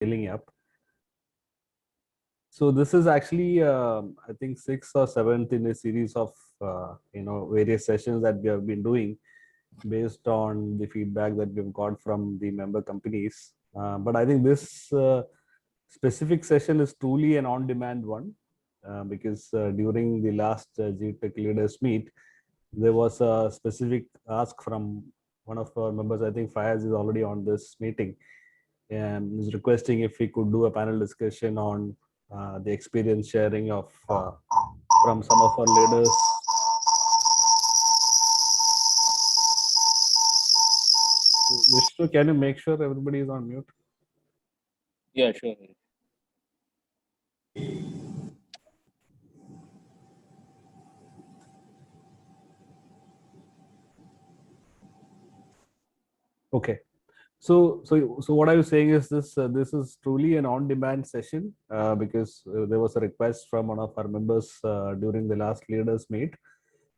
scaling up. So this is actually, I think, sixth or seventh in a series of various sessions that we have been doing based on the feedback that we've got from the member companies. But I think this specific session is truly an on-demand one because during the last GTech Leaders Meet, there was a specific ask from one of our members. I think Fayaz is already on this meeting and is requesting if we could do a panel discussion on the experience sharing of from some of our leaders. Vishnu, can you make sure everybody is on mute? Yeah, sure. Okay. So what I was saying is this this is truly an on-demand session because there was a request from one of our members during the last leaders meet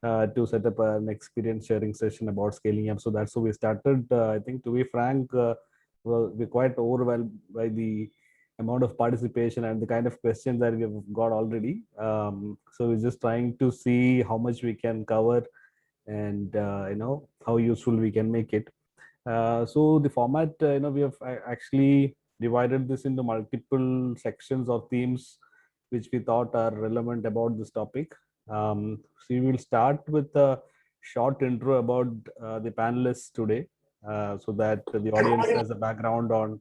to set up an experience sharing session about scaling up. So that's how we started. I think, to be frank, well, we're quite overwhelmed by the amount of participation and the kind of questions that we've got already. So we're just trying to see how much we can cover and how useful we can make it. So the format, we have actually divided this into multiple sections or themes which we thought are relevant about this topic. So we will start with a short intro about the panelists today, so that the audience has a background on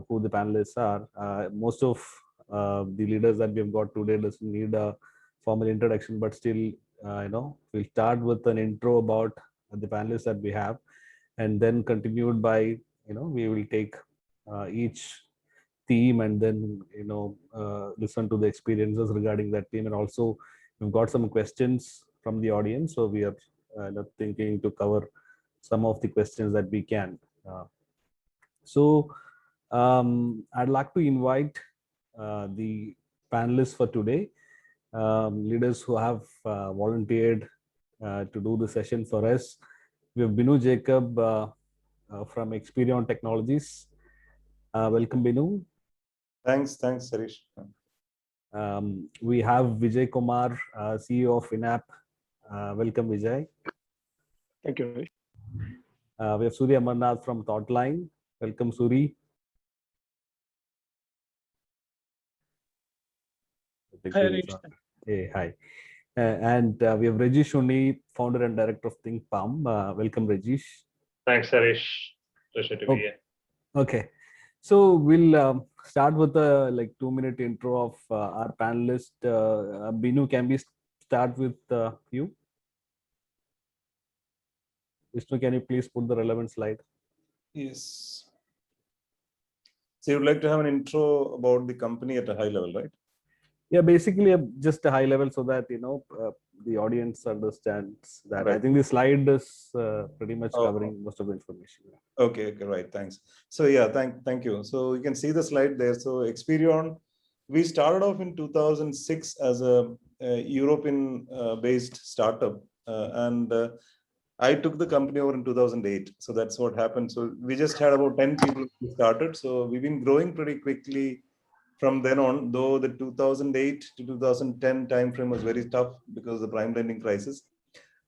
who the panelists are. Most of the leaders that we've got today doesn't need a formal introduction, but still, we'll start with an intro about the panelists that we have, and then continued by, we will take each theme and then listen to the experiences regarding that theme. And also we've got some questions from the audience, so we are thinking to cover some of the questions that we can. So I'd like to invite the panelists for today, leaders who have volunteered to do the session for us. We have Binu Jacob from Experion Technologies. Welcome, Binu. Thanks, Harish. We have Vijay Kumar, CEO of INAP. Welcome, Vijay. Thank you, Harish. We have Suri Amarnath from Thoughtline. Welcome, Suri. Hi, Harish. Hey, hi. And we have Rajesh Unni, founder and director of Think Palm. Welcome, Rajesh. Thanks, Harish. Pleasure to be here. Okay. So we'll start with a 2-minute intro of our panelist. Binu, can we start with you? Vishnu, can you please put the relevant slide? Yes. So you'd like to have an intro about the company at a high level, right? Yeah, basically just a high level so that the audience understands that. Right. I think the slide is pretty much covering most of the information. Okay, right. Thanks. So yeah, thank you. So you can see the slide there. So Experion, we started off in 2006 as a European-based startup, and I took the company over in 2008. So that's what happened. So we just had about 10 people who started. So we've been growing pretty quickly from then on, though the 2008 to 2010 timeframe was very tough because of the prime lending crisis.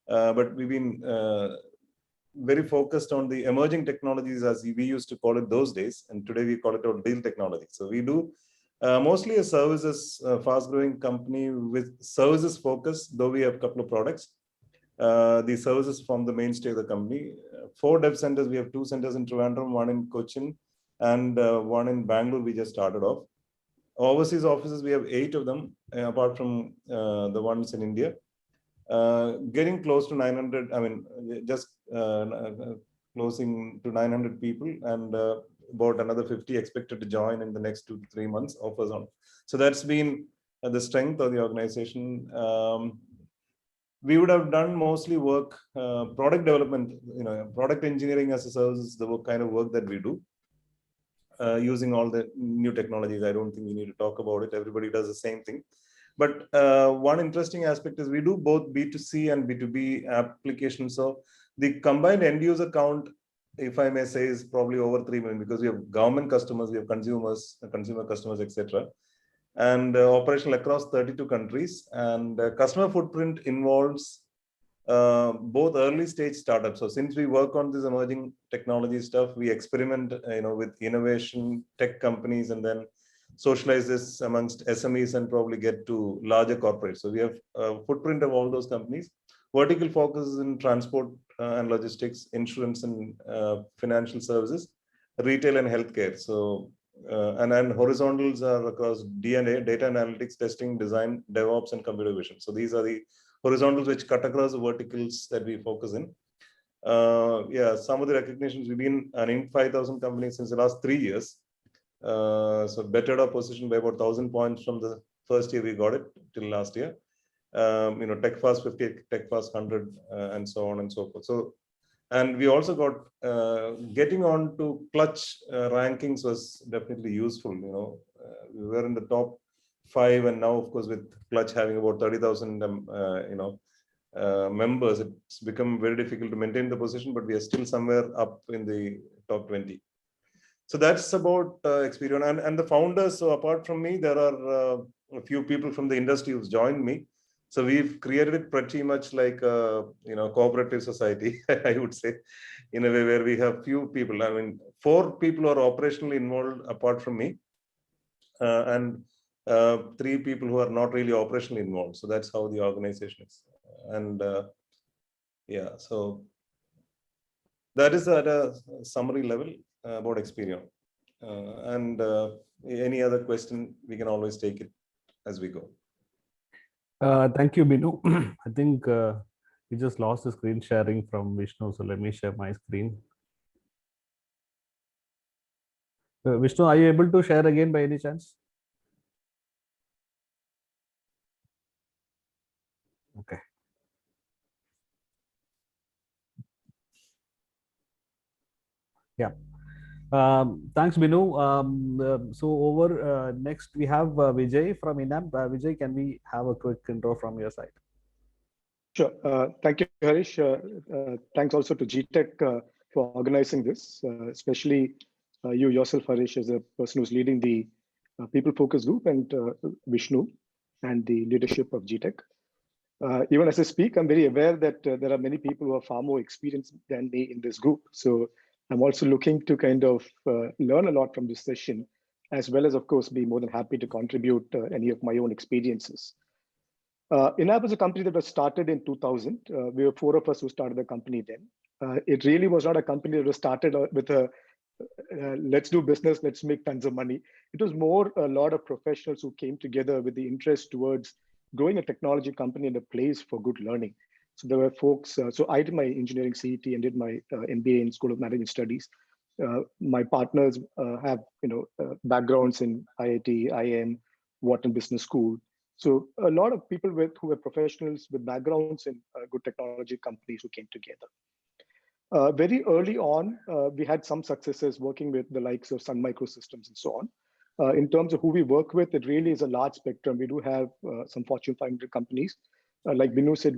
But we've been very focused on the emerging technologies, as we used to call it those days. And today we call it our deal technology. So we do mostly a services, fast-growing company with services focus, though we have a couple of products. The services form the mainstay of the company. 4 dev centers. We have 2 centers in Trivandrum, 1 in Cochin, and 1 in Bangalore. We just started off. Overseas offices, we have 8 of them, apart from the ones in India. Getting close to 900, I mean, just closing to 900 people, and about another 50 expected to join in the next 2 to 3 months, offers on. So that's been the strength of the organization. We would have done mostly work, product development, product engineering as a service, the kind of work that we do. Using all the new technologies. I don't think we need to talk about it. Everybody does the same thing. But one interesting aspect is we do both B2C and B2B applications. So the combined end user count if I may say, is probably over 3 million, because we have government customers, we have consumers, consumer customers, etc. And operational across 32 countries. And customer footprint involves both early stage startups. So since we work on this emerging technology stuff, we experiment, with innovation tech companies, and then socialize this amongst SMEs and probably get to larger corporates. So we have a footprint of all those companies. Vertical focus is in transport and logistics, insurance and financial services, retail and healthcare. So and then horizontals are across DNA, data analytics, testing, design, DevOps, and computer vision. So these are the horizontals which cut across the verticals that we focus in. Some of the recognitions, we've been an Inc. 5000 company since the last 3 years. So bettered our position by about 1,000 points from the first year we got it till last year. TechFast 50, TechFast 100, and so on and so forth. So, and we also got getting on to Clutch rankings was definitely useful. We were in the top 5, and now, of course, with Clutch having about 30,000, members, it's become very difficult to maintain the position, but we are still somewhere up in the top 20. So that's about Experion and the founders. So apart from me, there are a few people from the industry who's joined me. So we've created it pretty much like a cooperative society, I would say, in a way where we have few people. I mean, 4 people are operationally involved apart from me, and 3 people who are not really operationally involved. So that's how the organization is. And so that is at a summary level about Experion. And any other question, we can always take it as we go. Thank you, Binu. I think we just lost the screen sharing from Vishnu, so let me share my screen. Vishnu, are you able to share again by any chance? Okay. Yeah. Thanks, Binu. So over next we have Vijay from INAP. Vijay, can we have a quick intro from your side? Sure. Thank you, Harish. Thanks also to GTech for organizing this, especially you yourself, Harish, as a person who's leading the People Focus Group, and Vishnu and the leadership of GTech. Even as I speak, I'm very aware that there are many people who are far more experienced than me in this group. So I'm also looking to kind of learn a lot from this session, as well as, of course, be more than happy to contribute any of my own experiences. INAP is a company that was started in 2000. We were 4 of us who started the company then. It really was not a company that was started with a let's do business, let's make tons of money. It was more a lot of professionals who came together with the interest towards growing a technology company and a place for good learning. So there were folks, so I did my engineering CET and did my MBA in School of Management Studies. My partners have backgrounds in IIT, IIM, Wharton Business School. So a lot of people who were professionals with backgrounds in good technology companies who came together. Very early on, we had some successes working with the likes of Sun Microsystems and so on. In terms of who we work with, it really is a large spectrum. We do have some Fortune 500 companies. Like Binu said,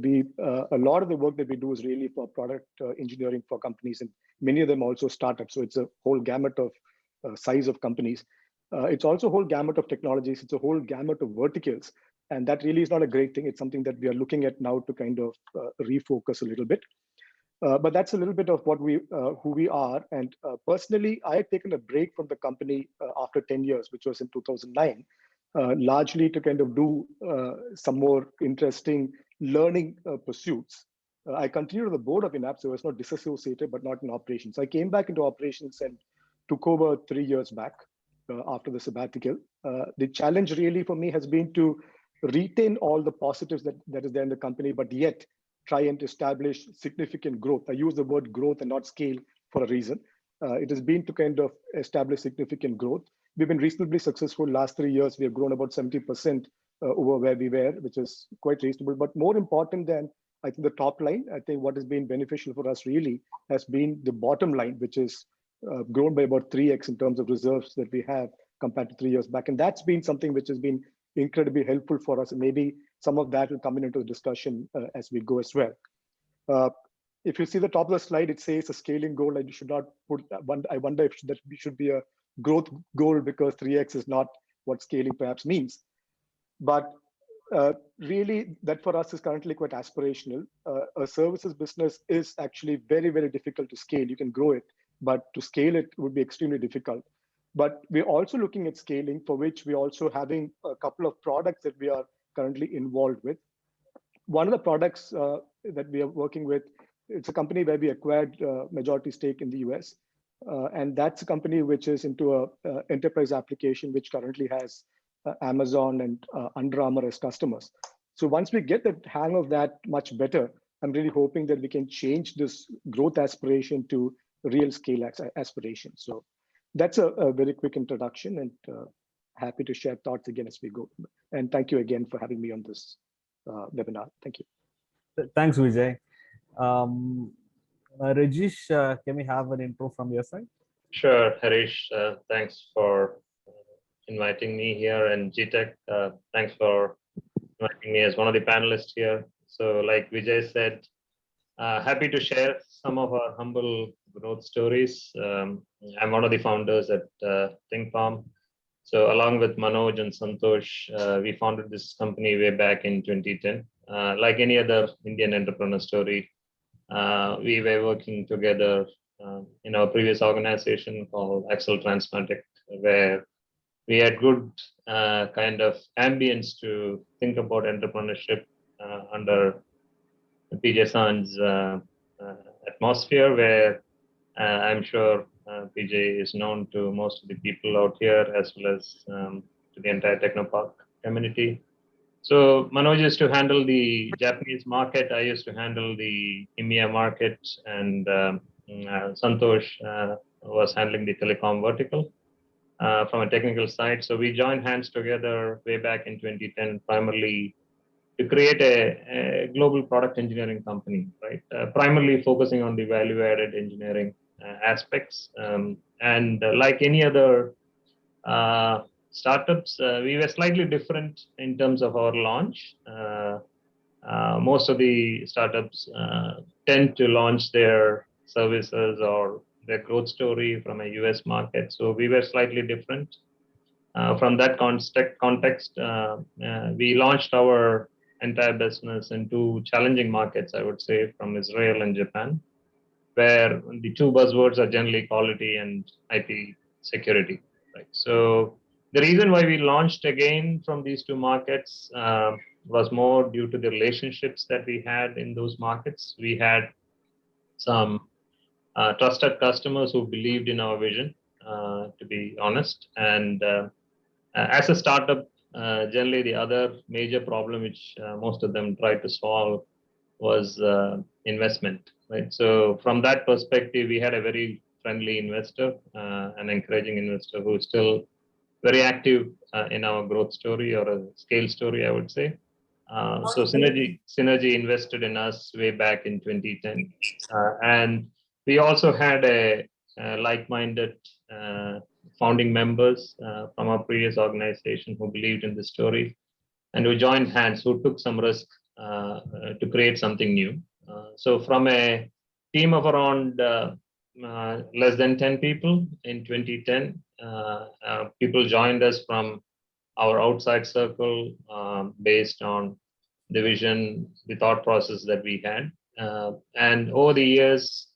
a lot of the work that we do is really for product engineering for companies, and many of them also startups. So it's a whole gamut of size of companies. It's also a whole gamut of technologies. It's a whole gamut of verticals. And that really is not a great thing. It's something that we are looking at now to kind of refocus a little bit. But that's a little bit of what who we are. And personally, I had taken a break from the company after 10 years, which was in 2009, largely to kind of do some more interesting learning pursuits. I continued on the board of INAP, so I was not disassociated, but not in operations. I came back into operations and took over 3 years back after the sabbatical. The challenge really for me has been to retain all the positives that is there in the company, but yet try and establish significant growth. I use the word growth and not scale for a reason. It has been to kind of establish significant growth. We've been reasonably successful last 3 years. We have grown about 70% over where we were, which is quite reasonable. But more important than, I think, the top line, I think what has been beneficial for us really has been the bottom line, which is grown by about 3x in terms of reserves that we have compared to 3 years back. And that's been something which has been incredibly helpful for us. And maybe some of that will come into the discussion as we go as well. if you see the top of the slide, it says a scaling goal, and you should not put that one. I wonder if that should be a growth goal, because 3x is not what scaling perhaps means. But really, that for us is currently quite aspirational. A services business is actually very, very difficult to scale. You can grow it, but to scale it would be extremely difficult. But we're also looking at scaling, for which we're also having a couple of products that we are currently involved with. One of the products that we are working with, it's a company where we acquired majority stake in the US. And that's a company which is into a enterprise application, which currently has Amazon and Under Armour as customers. So once we get the hang of that much better, I'm really hoping that we can change this growth aspiration to real scale aspiration. So that's a very quick introduction, and happy to share thoughts again as we go. And thank you again for having me on this webinar. Thank you. Thanks, Vijay. Rajesh, can we have an intro from your side? Sure, Harish. Thanks for inviting me here, and GTech, thanks for inviting me as one of the panelists here. So like Vijay said, happy to share some of our humble growth stories. I'm one of the founders at ThinkFarm. So along with Manoj and Santosh, we founded this company way back in 2010. Like any other Indian entrepreneur story, we were working together in our previous organization called Axel Transmatic, where we had good kind of ambience to think about entrepreneurship under PJ San's atmosphere, where I'm sure PJ is known to most of the people out here, as well as to the entire Technopark community. So Manoj used to handle the Japanese market. I used to handle the EMEA market, and Santosh was handling the telecom vertical from a technical side. So we joined hands together way back in 2010, primarily to create a global product engineering company, right? Primarily focusing on the value-added engineering aspects. And like any other startups, we were slightly different in terms of our launch. Most of the startups tend to launch their services or their growth story from a US market. So we were slightly different. From that context, we launched our entire business in two challenging markets, I would say, from Israel and Japan, where the two buzzwords are generally quality and IP security. Right. So the reason why we launched again from these two markets was more due to the relationships that we had in those markets. We had some trusted customers who believed in our vision, to be honest. And as a startup, generally the other major problem which most of them tried to solve was investment, right? So from that perspective, we had a very friendly investor, an encouraging investor who is still very active in our growth story, or a scale story, I would say. So Synergy invested in us way back in 2010. And we also had a like-minded founding members from our previous organization who believed in the story, and who joined hands, who took some risk to create something new. So from a team of around less than 10 people in 2010, people joined us from our outside circle based on the vision, the thought process that we had. And over the years,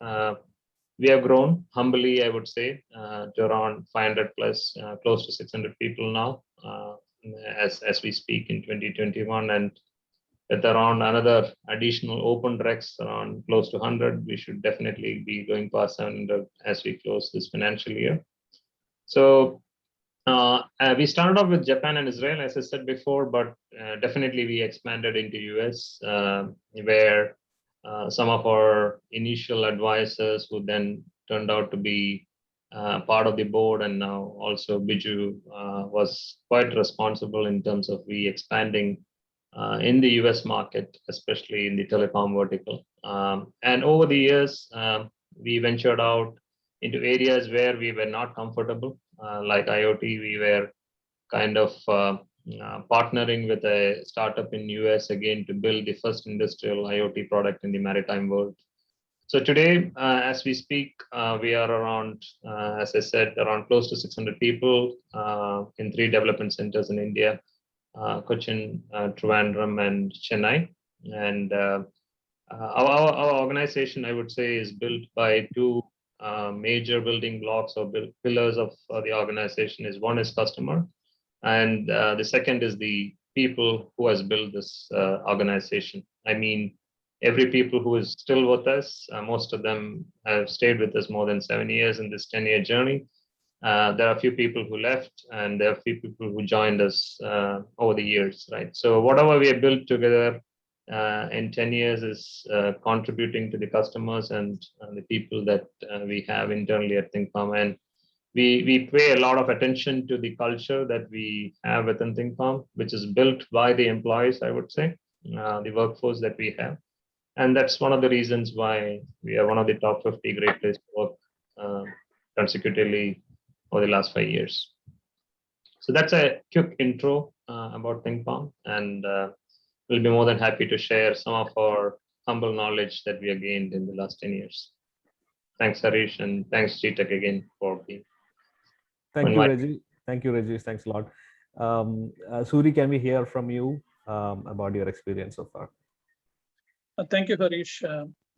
we have grown humbly, I would say, to around 500 plus, close to 600 people now, as we speak in 2021. And with around another additional open recs around close to 100, we should definitely be going past 700 as we close this financial year. So we started off with Japan and Israel, as I said before, but definitely we expanded into US, where some of our initial advisors, who then turned out to be part of the board, and now also Biju was quite responsible in terms of we expanding in the US market, especially in the telecom vertical. And over the years, we ventured out into areas where we were not comfortable, like IoT. We were kind of partnering with a startup in US again to build the first industrial IoT product in the maritime world. So today, as we speak, we are around, as I said, around close to 600 people in 3 development centers in India, Cochin, Trivandrum, and Chennai. And our organization, I would say, is built by 2 major building blocks or pillars of the organization. One is customer, and the second is the people who has built this organization. I mean, every people who is still with us, most of them have stayed with us more than 7 years in this 10-year journey. There are a few people who left, and there are a few people who joined us over the years, right? So whatever we have built together in 10 years is contributing to the customers and the people that we have internally at ThinkFarm. And we pay a lot of attention to the culture that we have within ThinkFarm, which is built by the employees, I would say, the workforce that we have. And that's one of the reasons why we are one of the top 50 great places to work consecutively over the last 5 years. So that's a quick intro about ThinkFarm, and we'll be more than happy to share some of our humble knowledge that we have gained in the last 10 years. Thanks, Harish, and thanks, Jeetak, again for being. Thank you, Reggie. Thank you, Reggie. Thanks a lot. Suri, can we hear from you about your experience so far? Thank you, Harish.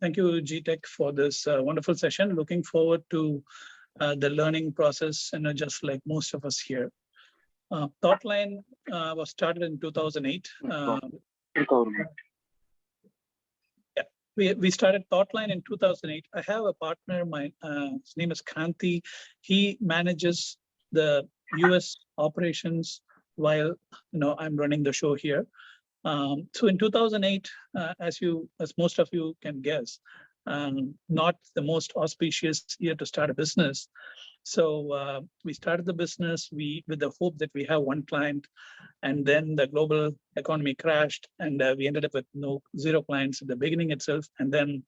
Thank you, GTech, for this wonderful session. Looking forward to the learning process, just like most of us here. ThoughtLine was started in 2008. We started ThoughtLine in 2008. I have a partner, his name is Kranti. He manages the US operations while I'm running the show here. So in 2008, as most of you can guess, not the most auspicious year to start a business. So we started the business with the hope that we have one client, and then the global economy crashed, and we ended up with 0 clients at the beginning itself. And then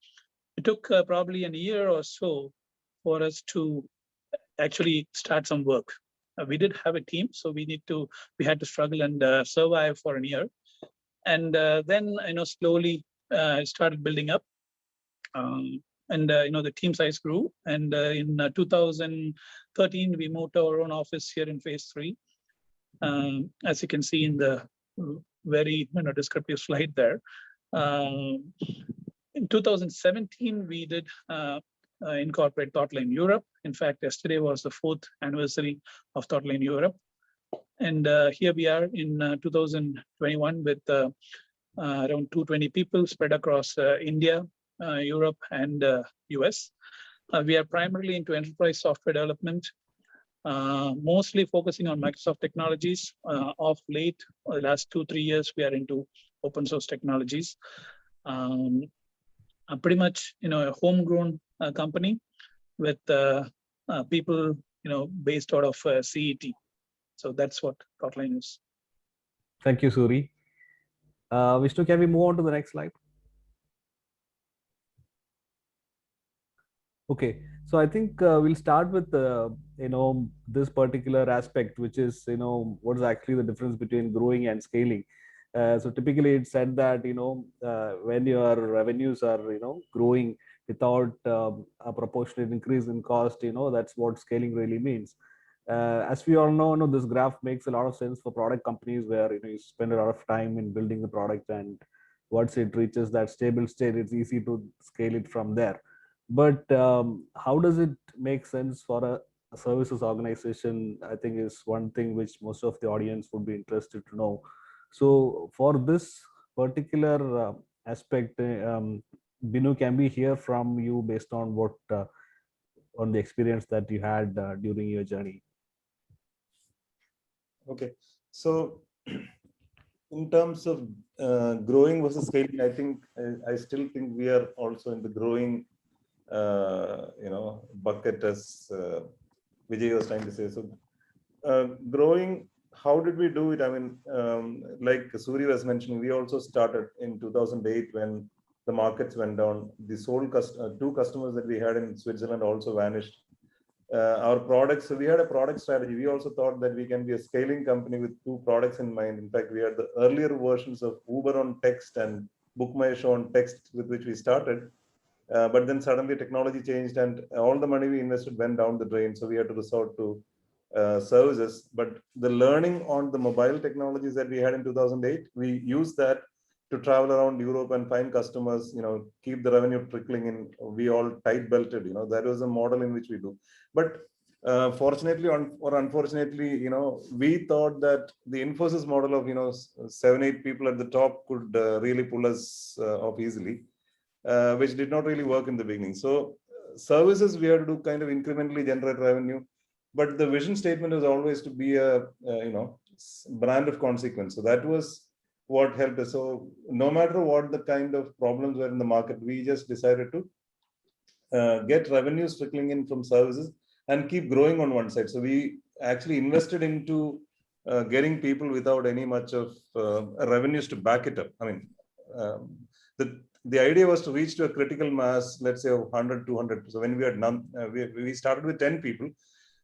it took probably a year or so for us to actually start some work. We did have a team, so we had to struggle and survive for a year. And then, slowly started building up. The team size grew. And in 2013, we moved to our own office here in phase 3. As you can see in the very descriptive slide there. In 2017, we did incorporate ThoughtLine Europe. In fact, yesterday was the 4th anniversary of ThoughtLine Europe. And here we are in 2021 with around 220 people spread across India, Europe, and US. We are primarily into enterprise software development, mostly focusing on Microsoft technologies. Of late, the last 2-3 years, we are into open source technologies. Pretty much, a homegrown company with people, based out of CET. So that's what ThoughtLine is. Thank you, Suri. Vishnu, can we move on to the next slide? Okay, so I think we'll start with this particular aspect, which is what is actually the difference between growing and scaling. So typically, it's said that when your revenues are growing without a proportionate increase in cost, that's what scaling really means. As we all know, this graph makes a lot of sense for product companies where you spend a lot of time in building the product, and once it reaches that stable state, it's easy to scale it from there. But how does it make sense for a services organization? I think is one thing which most of the audience would be interested to know. So for this particular aspect, Binu, can we hear from you based on what on the experience that you had during your journey? Okay, so in terms of growing versus scaling, I think I still think we are also in the growing, bucket, as Vijay was trying to say. So growing, how did we do it? I mean, like Suri was mentioning, we also started in 2008 when the markets went down. The sole 2 customers that we had in Switzerland also vanished. Our products, so we had a product strategy. We also thought that we can be a scaling company with 2 products in mind. In fact, we had the earlier versions of Uber on text and BookMyShow on text with which we started. But then suddenly technology changed and all the money we invested went down the drain. So we had to resort to services. But the learning on the mobile technologies that we had in 2008, we used that to travel around Europe and find customers, keep the revenue trickling in. We all tight belted, that was a model in which we do. But fortunately or unfortunately, we thought that the Infosys model of, 7-8 people at the top could really pull us off easily, which did not really work in the beginning. So services, we had to do kind of incrementally generate revenue, but the vision statement is always to be a brand of consequence. So that was what helped us. So no matter what the kind of problems were in the market, we just decided to get revenues trickling in from services and keep growing on one side. So we actually invested into getting people without any much of revenues to back it up. I mean, the idea was to reach to a critical mass, let's say of 100, 200. So when we had we started with 10 people.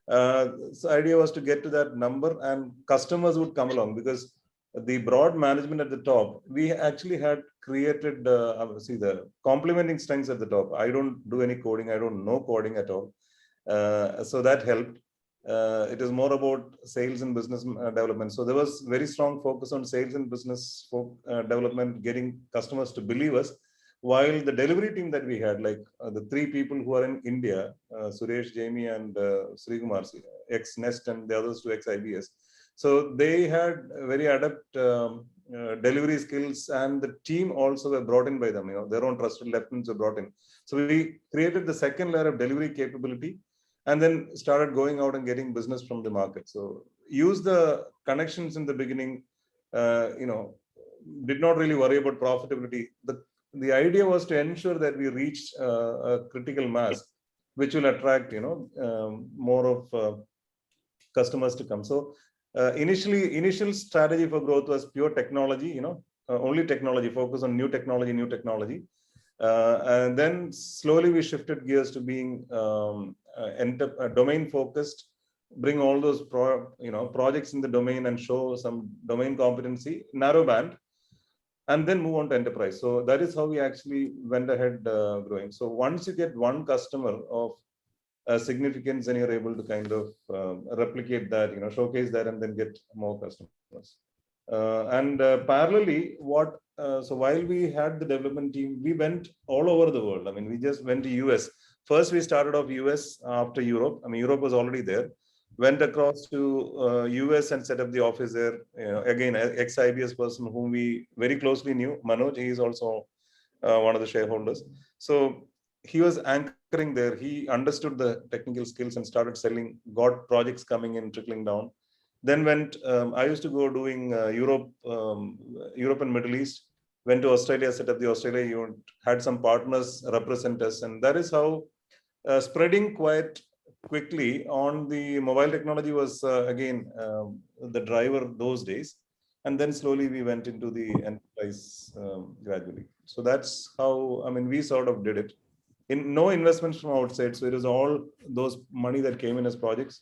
So idea was to get to that number and customers would come along, because the broad management at the top, we actually had created, the complementing strengths at the top. I don't do any coding. I don't know coding at all. So that helped. It is more about sales and business development. So there was very strong focus on sales and business development, getting customers to believe us. While the delivery team that we had, like the 3 people who are in India, Suresh, Jamie, and Sri Kumar, ex-Nest, and the others 2 ex-IBS. So they had very adept delivery skills, and the team also were brought in by them. Their own trusted lieutenants were brought in. So we created the second layer of delivery capability, and then started going out and getting business from the market. So use the connections in the beginning. Did not really worry about profitability. The idea was to ensure that we reached a critical mass, which will attract more of customers to come. So initial strategy for growth was pure technology, only technology, focus on new technology. And then slowly we shifted gears to being domain focused, bring all those projects in the domain and show some domain competency, narrow band, and then move on to enterprise. So that is how we actually went ahead growing. So once you get one customer of significance, and you're able to kind of replicate that, showcase that, and then get more customers. And parallelly, so while we had the development team, we went all over the world. I mean, we just went to US. First, we started off US, after Europe. I mean, Europe was already there. Went across to US and set up the office there. Again, ex-IBS person whom we very closely knew, Manoj, he is also one of the shareholders. So he was anchoring there. He understood the technical skills and started selling, got projects coming in, trickling down. Then went, I used to go doing Europe and Middle East, went to Australia, set up the Australia unit, had some partners represent us. And that is how spreading quite quickly on the mobile technology was, again, the driver those days. And then slowly we went into the enterprise gradually. So that's how, we sort of did it. No investments from outside. So it is all those money that came in as projects.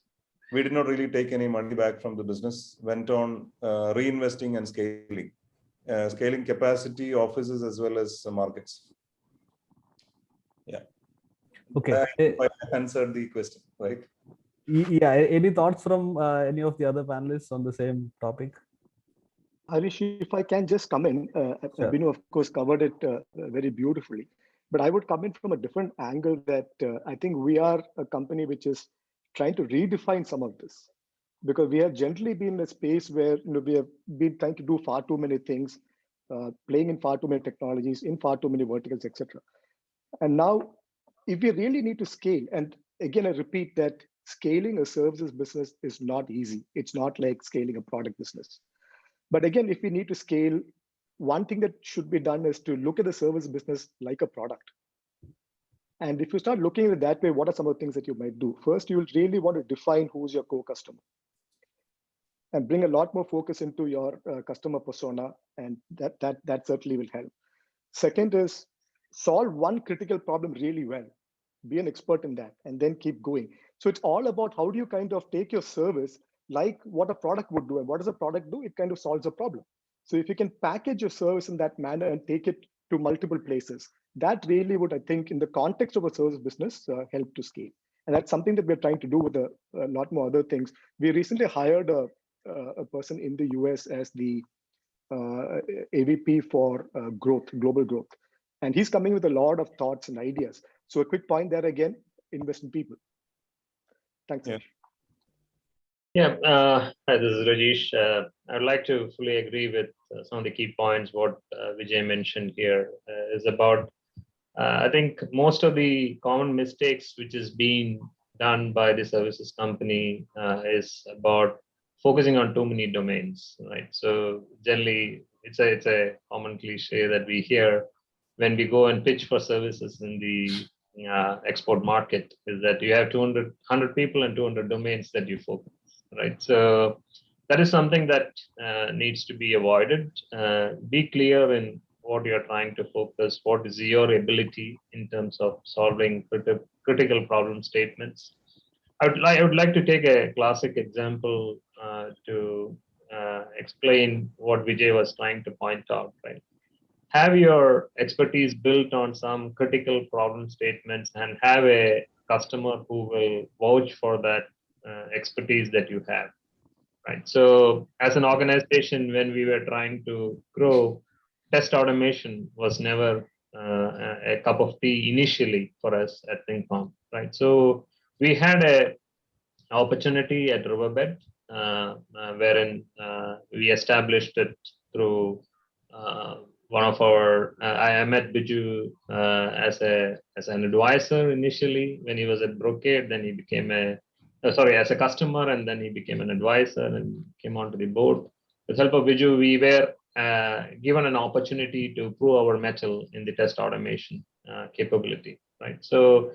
We did not really take any money back from the business, went on reinvesting and scaling capacity, offices, as well as markets. Yeah. Okay. I answered the question, right? Yeah. Any thoughts from any of the other panelists on the same topic? Harish, if I can just come in, Sure. Binu, of course, covered it very beautifully, but I would come in from a different angle that I think we are a company which is trying to redefine some of this, because we have generally been in a space where we have been trying to do far too many things, playing in far too many technologies, in far too many verticals, etc. And now, if we really need to scale, and again, I repeat that scaling a services business is not easy. It's not like scaling a product business. But again, if we need to scale, one thing that should be done is to look at the service business like a product. And if you start looking at it that way, what are some of the things that you might do? First, you will really want to define who's your core customer and bring a lot more focus into your customer persona, and that certainly will help. Second is solve one critical problem really well, be an expert in that, and then keep going. So it's all about how do you kind of take your service like what a product would do, and what does a product do? It kind of solves a problem. So if you can package your service in that manner and take it to multiple places, that really would, I think, in the context of a service business, help to scale. And that's something that we're trying to do with a lot more other things. We recently hired a person in the US as the AVP for growth, global growth. And he's coming with a lot of thoughts and ideas. So a quick point there again, invest in people. Thanks. Yeah. Yeah, hi, this is Rajesh. I'd like to fully agree with some of the key points. What Vijay mentioned here is about, I think most of the common mistakes which is being done by the services company is about focusing on too many domains, right? So generally, it's a common cliche that we hear when we go and pitch for services in the export market, is that you have 100 people and 200 domains that you focus, right? So that is something that needs to be avoided. Be clear in what you're trying to focus, what is your ability in terms of solving critical problem statements. I would like to take a classic example to explain what Vijay was trying to point out, right? Have your expertise built on some critical problem statements and have a customer who will vouch for that expertise that you have, right? So as an organization, when we were trying to grow, test automation was never a cup of tea initially for us at ThinkFarm, right? So we had a opportunity at Riverbed, wherein we established it through one of our. I met Biju as an advisor initially when he was at Brocade. Then he became as a customer, and then he became an advisor and came onto the board. With help of Biju, we were given an opportunity to prove our mettle in the test automation capability, right? So.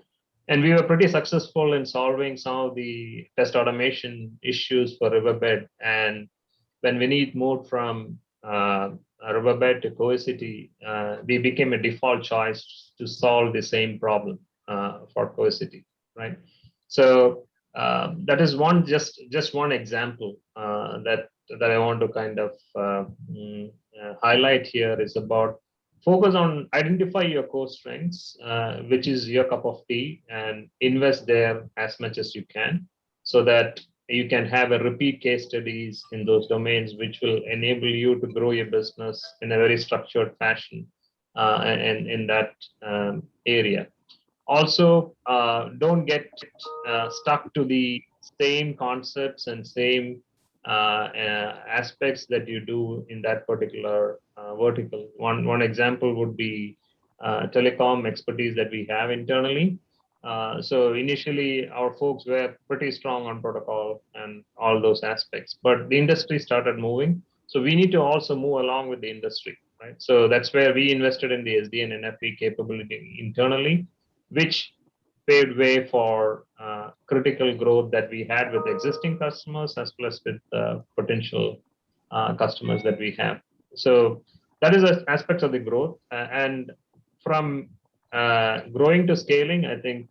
And we were pretty successful in solving some of the test automation issues for Riverbed. And when Vineet moved from Riverbed to Cohesity, we became a default choice to solve the same problem for Cohesity, right? So that is just one example that I want to kind of highlight here is about focus on identify your core strengths, which is your cup of tea, and invest there as much as you can so that you can have a repeat case studies in those domains, which will enable you to grow your business in a very structured fashion and in that area. Also, don't get stuck to the same concepts and same aspects that you do in that particular vertical. One example would be telecom expertise that we have internally. So initially, our folks were pretty strong on protocol and all those aspects, but the industry started moving. So we need to also move along with the industry, right? So that's where we invested in the SDN and NFV capability internally, which paved way for critical growth that we had with existing customers as well as with potential customers that we have. So that is an aspect of the growth. And from growing to scaling, I think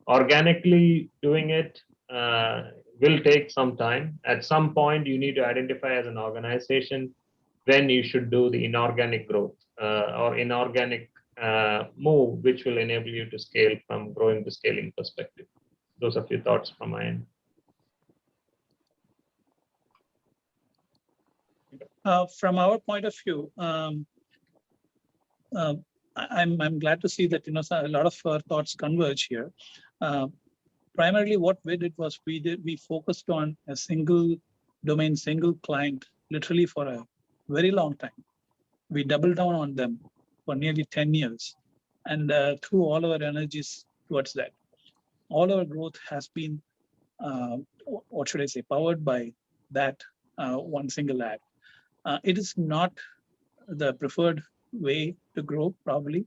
organically doing it will take some time. At some point, you need to identify as an organization when you should do the inorganic growth or inorganic move, which will enable you to scale from growing to scaling perspective. Those are a few thoughts from my end. From our point of view, I'm glad to see that a lot of our thoughts converge here. Primarily, what we did was we focused on a single domain, single client, literally for a very long time. We doubled down on them for nearly 10 years, and threw all our energies towards that. All our growth has been, what should I say, powered by that one single act. It is not the preferred way to grow, probably,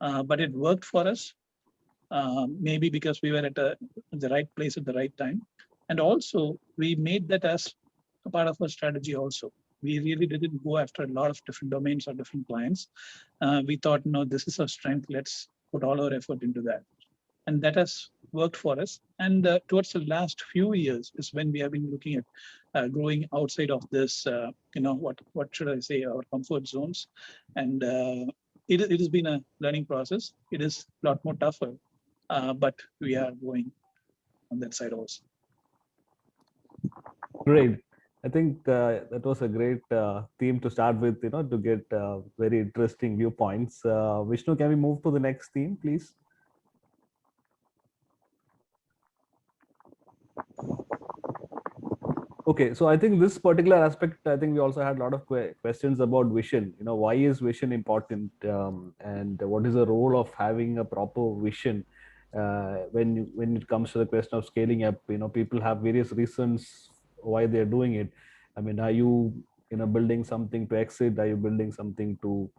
but it worked for us, maybe because we were at the right place at the right time. And also, we made that as a part of our strategy also. We really didn't go after a lot of different domains or different clients. We thought, no, this is our strength. Let's put all our effort into that. And that has worked for us. And towards the last few years is when we have been looking at growing outside of this, what should I say, our comfort zones, and it has been a learning process. It is a lot more tougher, but we are going on that side also. Great. I think that was a great theme to start with, to get very interesting viewpoints. Vishnu, can we move to the next theme, please? Okay, so I think this particular aspect, I think we also had a lot of questions about vision. Why is vision important, and what is the role of having a proper vision when it comes to the question of scaling up? People have various reasons why they're doing it. I mean, are you building something to exit? Are you building something to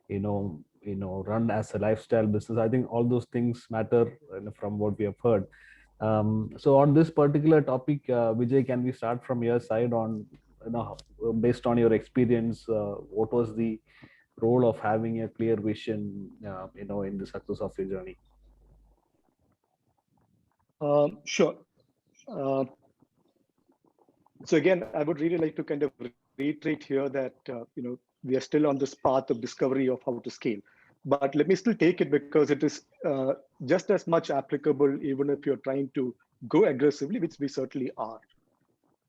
run as a lifestyle business? I think all those things matter from what we have heard. So on this particular topic, Vijay, can we start from your side on, based on your experience, what was the role of having a clear vision, in the success of your journey? Sure. So again, I would really like to kind of reiterate here that, we are still on this path of discovery of how to scale. But let me still take it because it is just as much applicable, even if you're trying to go aggressively, which we certainly are.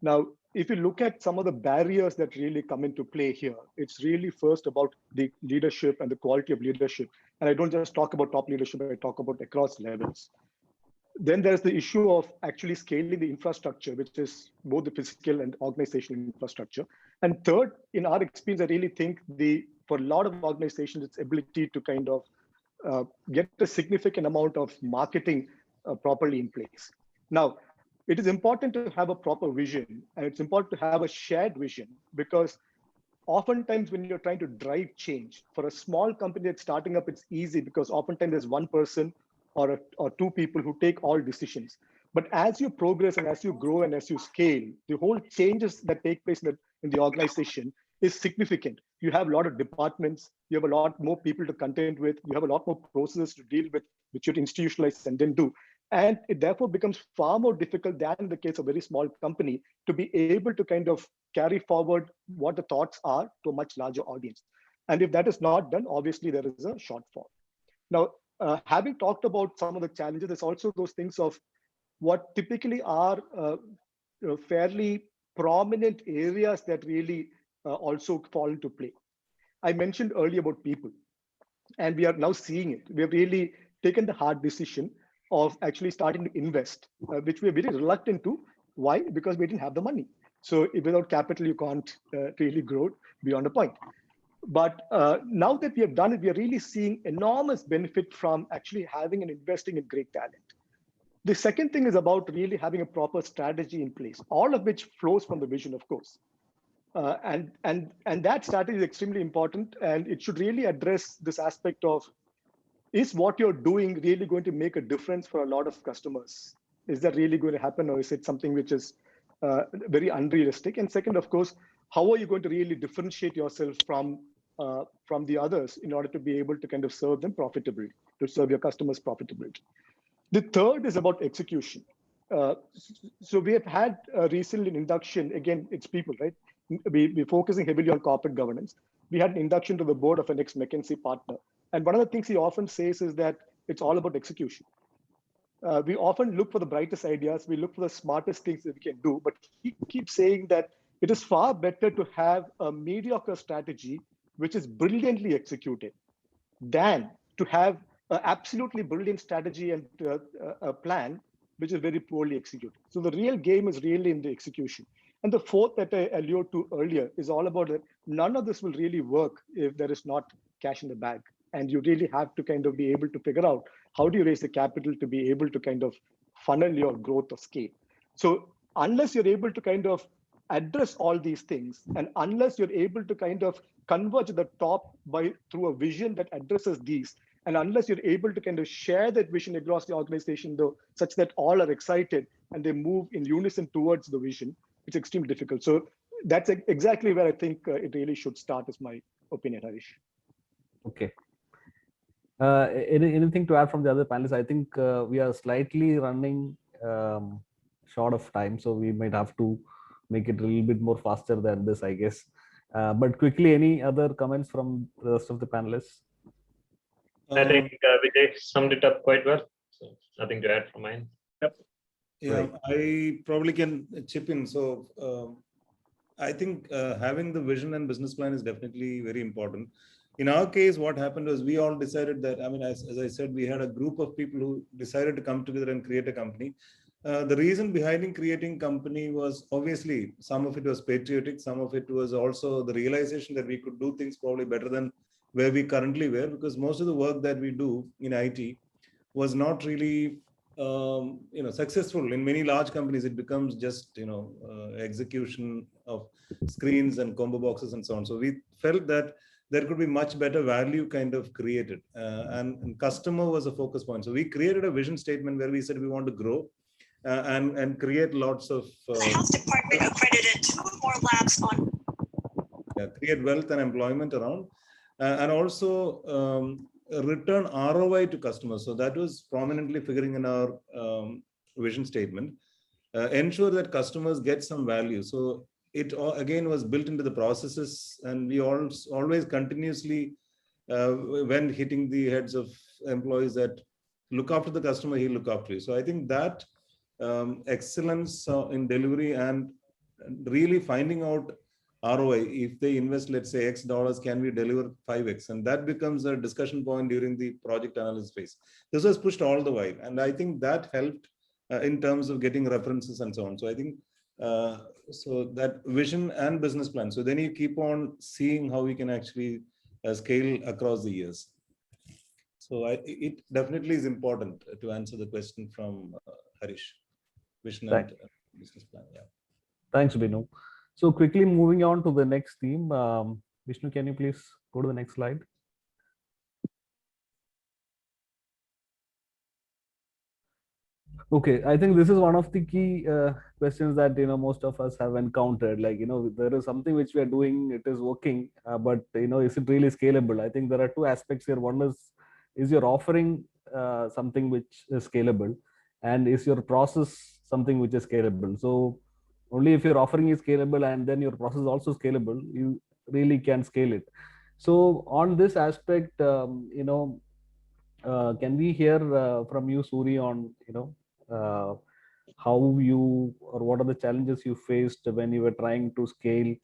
Now, if you look at some of the barriers that really come into play here, it's really first about the leadership and the quality of leadership. And I don't just talk about top leadership, I talk about across levels. Then there's the issue of actually scaling the infrastructure, which is both the physical and organizational infrastructure. And third, in our experience, I really think for a lot of organizations, its ability to kind of get a significant amount of marketing properly in place. Now, it is important to have a proper vision, and it's important to have a shared vision, because oftentimes when you're trying to drive change for a small company that's starting up, it's easy because oftentimes there's one person or two people who take all decisions. But as you progress and as you grow and as you scale, the whole changes that take place in the organization is significant. You have a lot of departments, you have a lot more people to contend with, you have a lot more processes to deal with, which you institutionalize and then do. And it therefore becomes far more difficult than in the case of a very small company to be able to kind of carry forward what the thoughts are to a much larger audience. And if that is not done, obviously there is a shortfall. Now, having talked about some of the challenges, there's also those things of what typically are fairly prominent areas that really also fall into play. I mentioned earlier about people, and we are now seeing it. We have really taken the hard decision of actually starting to invest, which we are very reluctant to. Why? Because we didn't have the money. So without capital, you can't really grow beyond a point. But now that we have done it, we are really seeing enormous benefit from actually having and investing in great talent. The second thing is about really having a proper strategy in place, all of which flows from the vision, of course. And that strategy is extremely important, and it should really address this aspect of, is what you're doing really going to make a difference for a lot of customers? Is that really going to happen, or is it something which is very unrealistic? And second, of course, how are you going to really differentiate yourself from the others in order to be able to kind of serve them profitably, to serve your customers profitably? The third is about execution. So we have had recently an induction, again, it's people, right? We're focusing heavily on corporate governance. We had an induction to the board of an ex-McKinsey partner. And one of the things he often says is that it's all about execution. We often look for the brightest ideas, we look for the smartest things that we can do, but he keeps saying that it is far better to have a mediocre strategy which is brilliantly executed than to have an absolutely brilliant strategy and a plan which is very poorly executed. So the real game is really in the execution. And the fourth that I alluded to earlier is all about that none of this will really work if there is not cash in the bag. And you really have to kind of be able to figure out how do you raise the capital to be able to kind of funnel your growth or scale. So unless you're able to kind of address all these things, and unless you're able to kind of converge at the top through a vision that addresses these, and unless you're able to kind of share that vision across the organization, though, such that all are excited and they move in unison towards the vision, it's extremely difficult. So that's exactly where I think it really should start, is my opinion, Harish. Okay. Anything to add from the other panelists? I think we are slightly running short of time, so we might have to make it a little bit more faster than this, I guess. But quickly, any other comments from the rest of the panelists? I think Vijay summed it up quite well. So nothing to add from mine. Yeah, Right. I probably can chip in. So I think having the vision and business plan is definitely very important. In our case, what happened was we all decided that, I mean, as I said, we had a group of people who decided to come together and create a company. The reason behind creating company was obviously some of it was patriotic, some of it was also the realization that we could do things probably better than where we currently were, because most of the work that we do in IT was not really successful. In many large companies it becomes just execution of screens and combo boxes and so on. So we felt that there could be much better value kind of created, and customer was a focus point. So we created a vision statement where we said we want to grow and create lots of The health department accredited 2 more labs on create wealth and employment around, and also return ROI to customers. So that was prominently figuring in our vision statement. Ensure that customers get some value. So it again was built into the processes, and we always continuously when hitting the heads of employees that look after the customer, he'll look after you. So I think that excellence in delivery and really finding out ROI, if they invest, let's say X dollars, can we deliver 5X? And that becomes a discussion point during the project analysis phase. This was pushed all the while. And I think that helped in terms of getting references and so on. So I think, so that vision and business plan. So then you keep on seeing how we can actually scale across the years. So it definitely is important to answer the question from Harish. Vision and business plan, yeah. Thanks, Binu. So quickly moving on to the next theme, Vishnu, can you please go to the next slide? Okay, I think this is one of the key questions that most of us have encountered. Like there is something which we are doing, it is working, but is it really scalable? I think there are two aspects here. One is your offering something which is scalable, and is your process something which is scalable? So only if your offering is scalable and then your process is also scalable, you really can scale it. So on this aspect, can we hear from you, Suri, on how you, or what are the challenges you faced when you were trying to scale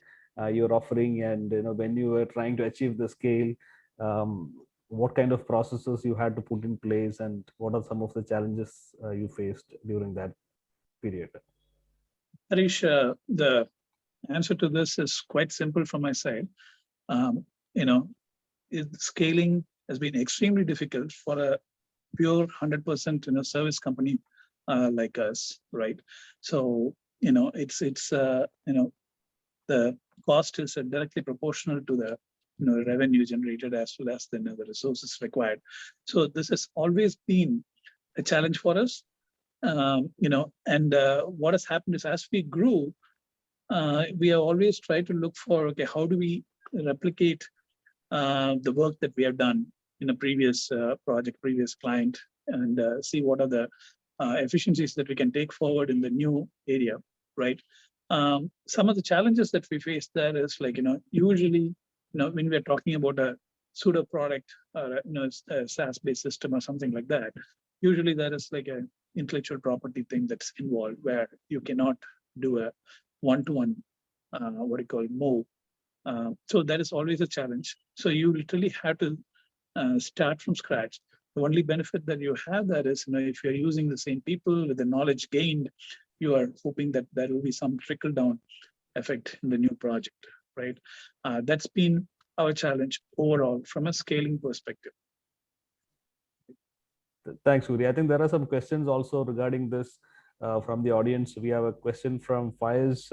your offering, and when you were trying to achieve the scale, what kind of processes you had to put in place, and what are some of the challenges you faced during that period? Harish, the answer to this is quite simple from my side. Scaling has been extremely difficult for a pure 100% service company like us, right? So the cost is directly proportional to the revenue generated as well as the resources required. So this has always been a challenge for us. What has happened is, as we grew, we have always tried to look for, okay, how do we replicate the work that we have done in a previous project, previous client, and see what are the efficiencies that we can take forward in the new area, right? Some of the challenges that we face there is usually, when we're talking about a pseudo product or a SaaS-based system or something like that, usually there is like a intellectual property thing that's involved where you cannot do a one-to-one move. So that is always a challenge. So you literally have to start from scratch. The only benefit that you have there is, if you're using the same people with the knowledge gained, you are hoping that there will be some trickle down effect in the new project, right? That's been our challenge overall from a scaling perspective. Thanks, Suri. I think there are some questions also regarding this from the audience. We have a question from Faiz,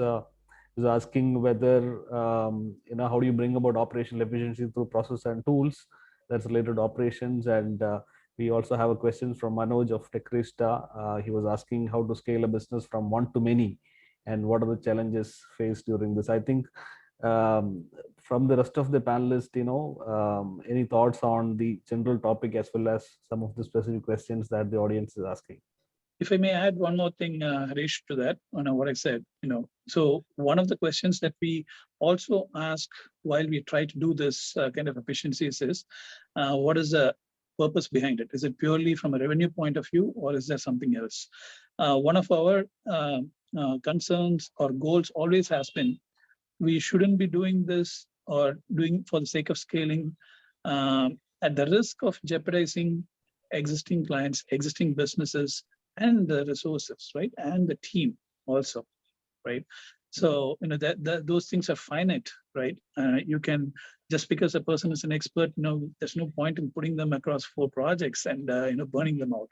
who's asking whether, how do you bring about operational efficiency through process and tools that's related to operations? And we also have a question from Manoj of Techrista. He was asking how to scale a business from one to many, and what are the challenges faced during this. I think from the rest of the panelists, any thoughts on the general topic as well as some of the specific questions that the audience is asking? If I may add one more thing, Harish, to that, what I said, so one of the questions that we also ask while we try to do this kind of efficiencies is, what is the purpose behind it? Is it purely from a revenue point of view, or is there something else? One of our concerns or goals always has been, we shouldn't be doing this or doing for the sake of scaling at the risk of jeopardizing existing clients, existing businesses, and the resources, right? And the team also, right? So, those things are finite, right? You can, just because a person is an expert, there's no point in putting them across 4 projects and, burning them out.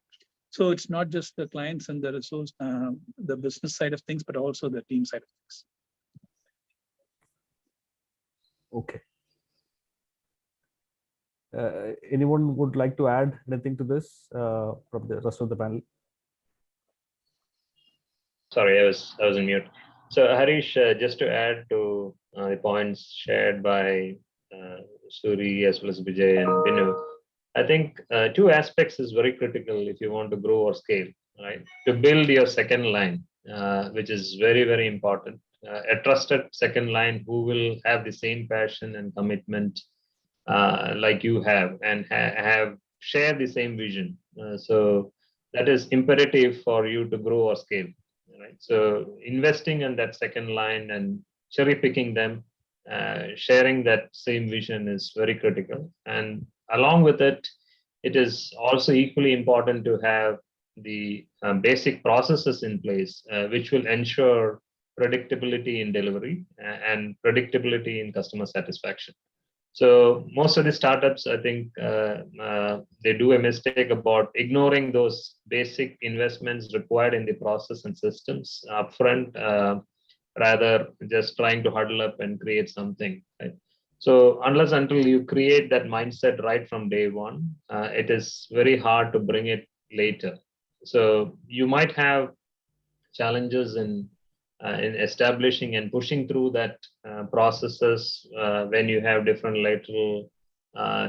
So it's not just the clients and the resource, the business side of things, but also the team side of things. Okay. Anyone would like to add anything to this from the rest of the panel? Sorry, I was on mute. So Harish, just to add to the points shared by Suri as well as Vijay and Binu, I think 2 aspects is very critical if you want to grow or scale, right? To build your second line, which is very, very important. A trusted second line who will have the same passion and commitment like you have, and have shared the same vision. So that is imperative for you to grow or scale, right? So investing in that second line and cherry picking them, sharing that same vision is very critical. And along with it, it is also equally important to have the basic processes in place, which will ensure predictability in delivery and predictability in customer satisfaction. So most of the startups, I think, they do a mistake about ignoring those basic investments required in the process and systems upfront, rather just trying to huddle up and create something, right? So unless until you create that mindset right from day one, it is very hard to bring it later. So you might have challenges in establishing and pushing through that processes when you have different lateral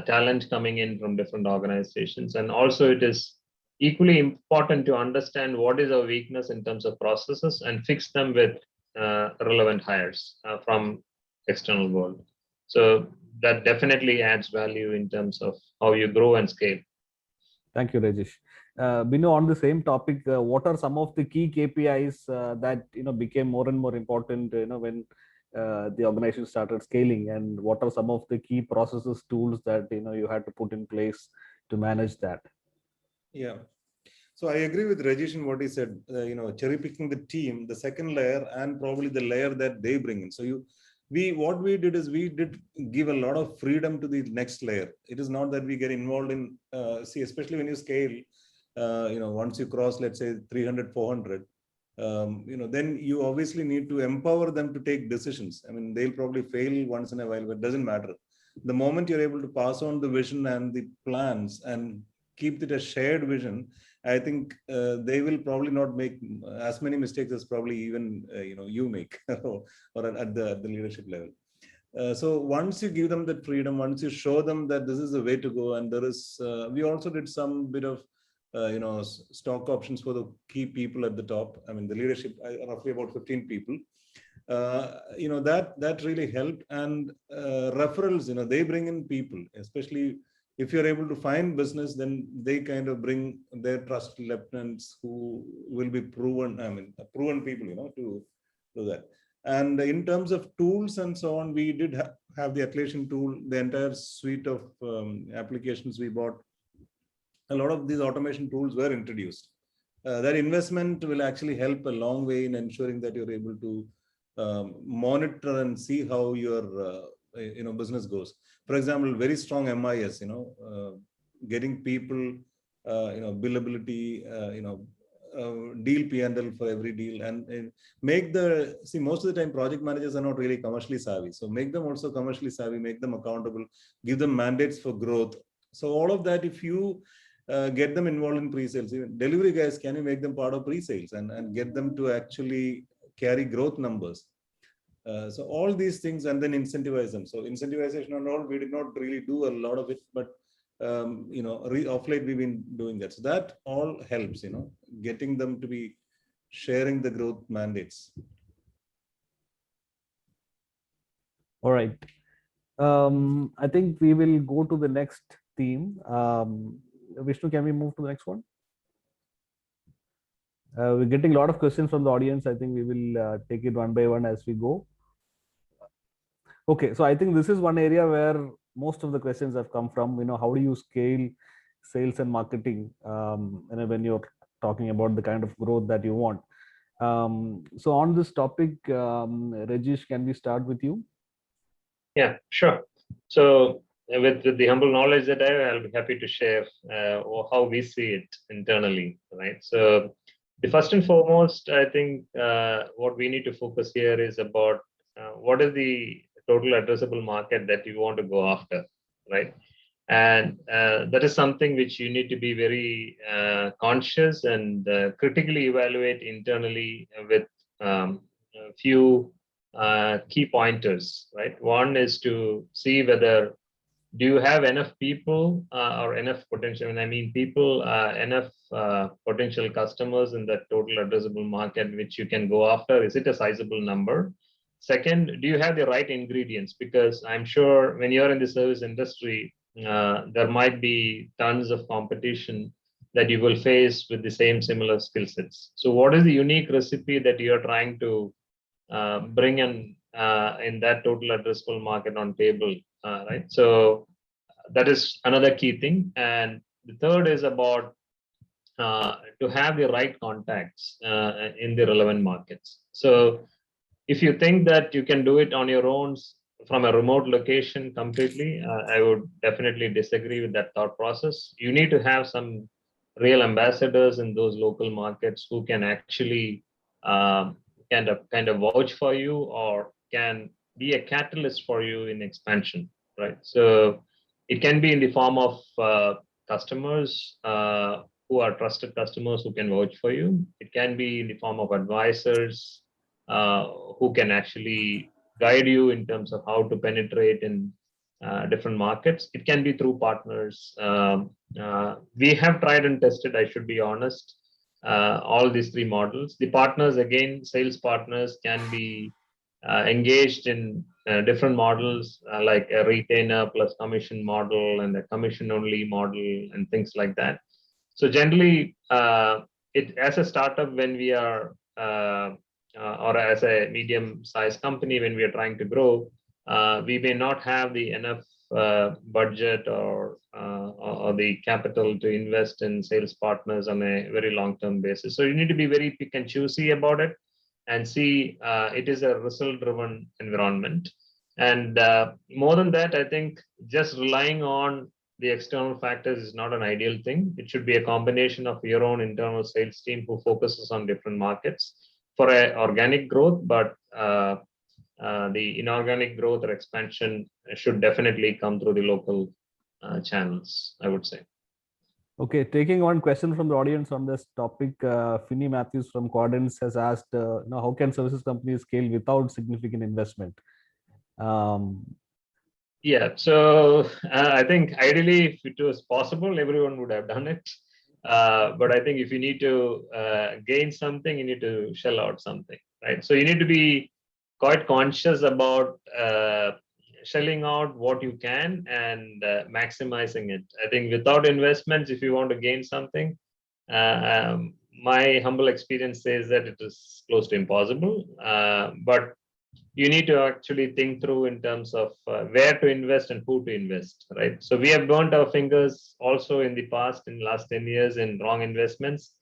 talent coming in from different organizations. And also it is equally important to understand what is our weakness in terms of processes and fix them with relevant hires from external world. So that definitely adds value in terms of how you grow and scale. Thank you, Rajesh. Binu, on the same topic, what are some of the key KPIs that became more and more important when the organization started scaling, and what are some of the key processes, tools that you had to put in place to manage that? Yeah. So I agree with Rajesh in what he said, cherry picking the team, the second layer, and probably the layer that they bring in. So what we did is we did give a lot of freedom to the next layer. It is not that we get involved in, especially when you scale, once you cross, let's say 300, 400, then you obviously need to empower them to take decisions. I mean, they'll probably fail once in a while, but it doesn't matter. The moment you're able to pass on the vision and the plans and keep it a shared vision, I think they will probably not make as many mistakes as probably even you make or at the leadership level. So once you give them that freedom, once you show them that this is the way to go, and there is, we also did some bit of stock options for the key people at the top. I mean, the leadership, roughly about 15 people. That really helped. And referrals, they bring in people, especially if you're able to find business, then they kind of bring their trusted lieutenants who will be proven people, to do that. And in terms of tools and so on, we did have the Atlassian tool, the entire suite of applications we bought. A lot of these automation tools were introduced. That investment will actually help a long way in ensuring that you're able to monitor and see how your business goes. For example, very strong MIS, getting people, billability, deal P&L for every deal, and most of the time project managers are not really commercially savvy. So make them also commercially savvy, make them accountable, give them mandates for growth. So all of that, if you get them involved in pre-sales, even delivery guys, can you make them part of pre-sales and get them to actually carry growth numbers? So all these things, and then incentivize them. So incentivization and all, we did not really do a lot of it, but off late we've been doing that. So that all helps, getting them to be sharing the growth mandates. All right. I think we will go to the next theme. Vishnu, can we move to the next one? We're getting a lot of questions from the audience. I think we will take it one by one as we go. Okay, so I think this is one area where most of the questions have come from. How do you scale sales and marketing when you're talking about the kind of growth that you want? So on this topic, Rajesh, can we start with you? Yeah, sure. So with the humble knowledge that I have, I'll be happy to share how we see it internally, right? So the first and foremost, I think what we need to focus here is about what is the total addressable market that you want to go after, right? And that is something which you need to be very conscious and critically evaluate internally with a few key pointers, right? One is to see whether do you have enough people or enough potential, and I mean people, enough potential customers in that total addressable market which you can go after? Is it a sizable number? Second, do you have the right ingredients? Because I'm sure when you're in the service industry, there might be tons of competition that you will face with the same similar skill sets. So what is the unique recipe that you're trying to bring in that total addressable market on table, right? So that is another key thing. And the third is about to have the right contacts in the relevant markets. So if you think that you can do it on your own from a remote location completely, I would definitely disagree with that thought process. You need to have some real ambassadors in those local markets who can actually kind of vouch for you or can be a catalyst for you in expansion, right? So it can be in the form of customers who are trusted customers who can vouch for you. It can be in the form of advisors who can actually guide you in terms of how to penetrate in different markets. It can be through partners. We have tried and tested, I should be honest, all these three models. The partners, again, sales partners can be engaged in different models like a retainer plus commission model and a commission only model and things like that. So generally, as a startup, when we are or as a medium-sized company, when we are trying to grow, we may not have the enough budget or the capital to invest in sales partners on a very long-term basis. So you need to be very pick and choosy about it and see it is a result-driven environment. And more than that, I think just relying on the external factors is not an ideal thing. It should be a combination of your own internal sales team who focuses on different markets for organic growth, but the inorganic growth or expansion should definitely come through the local channels, I would say. Okay, taking one question from the audience on this topic, Finney Matthews from Quadrants has asked, how can services companies scale without significant investment? Yeah, so I think ideally, if it was possible, everyone would have done it. But I think if you need to gain something, you need to shell out something, right? So you need to be quite conscious about shelling out what you can and maximizing it. I think without investments, if you want to gain something, my humble experience says that it is close to impossible. But you need to actually think through in terms of where to invest and who to invest, right? So we have burnt our fingers also in the past, in the last 10 years, in wrong investments,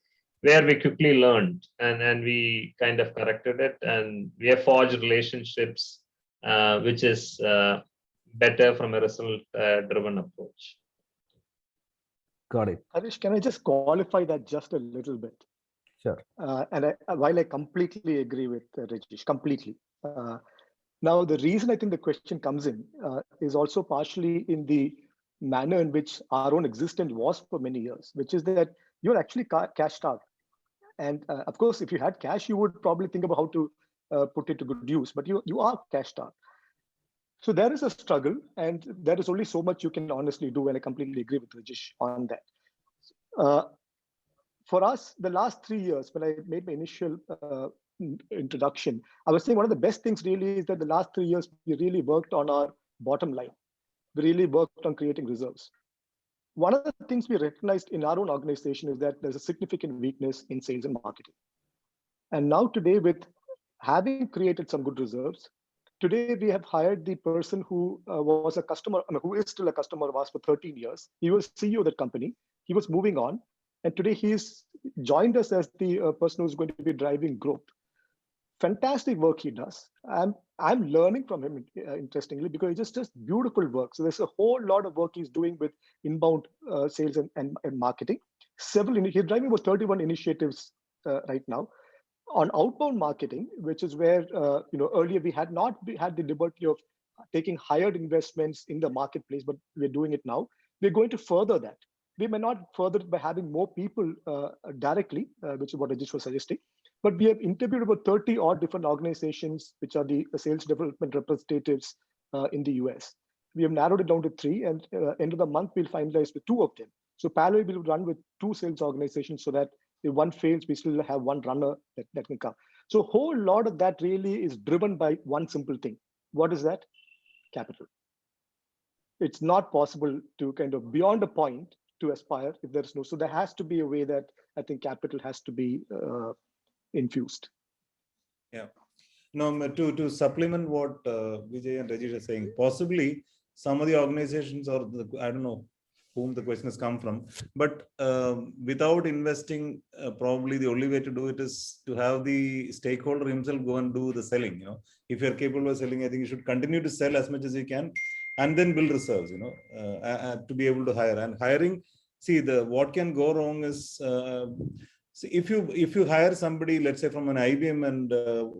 where we quickly learned and we kind of corrected it, and we have forged relationships, which is better from a result-driven approach. Got it. Harish, can I just qualify that just a little bit? Sure. While I completely agree with Rajesh, completely. Now, the reason I think the question comes in is also partially in the manner in which our own existence was for many years, which is that you're actually cash starved. And of course, if you had cash, you would probably think about how to put it to good use, but you are cash starved. So there is a struggle, and there is only so much you can honestly do, and I completely agree with Rajesh on that. For us, the last 3 years, when I made my initial introduction, I was saying one of the best things really is that the last 3 years, we really worked on our bottom line. We really worked on creating reserves. one of the things we recognized in our own organization is that there's a significant weakness in sales and marketing. And now today, with having created some good reserves, today we have hired the person who was a customer, who is still a customer of ours for 13 years. He was CEO of that company. He was moving on. And today he's joined us as the person who's going to be driving growth. Fantastic work he does. I'm learning from him, interestingly, because he just does beautiful work. So there's a whole lot of work he's doing with inbound sales and marketing. He's driving about 31 initiatives right now. On outbound marketing, which is where earlier we had not had the liberty of taking hired investments in the marketplace, but we're doing it now. We're going to further that. We may not further it by having more people directly, which is what Rajesh was suggesting, but we have interviewed about 30 odd different organizations, which are the sales development representatives in the US. We have narrowed it down to 3, and end of the month, we'll finalize with 2 of them. So parallel will run with 2 sales organizations so that if one fails, we still have one runner that can come. So a whole lot of that really is driven by one simple thing. What is that? Capital. It's not possible to kind of beyond a point to aspire if there is no. So there has to be a way that I think capital has to be infused. Yeah. No, to supplement what Vijay and Rajesh are saying, possibly some of the organizations or I don't know whom the question has come from, but without investing, probably the only way to do it is to have the stakeholder himself go and do the selling. If you're capable of selling, I think you should continue to sell as much as you can, and then build reserves. To be able to hire. And hiring, see, what can go wrong is, see, if you hire somebody, let's say from an IBM and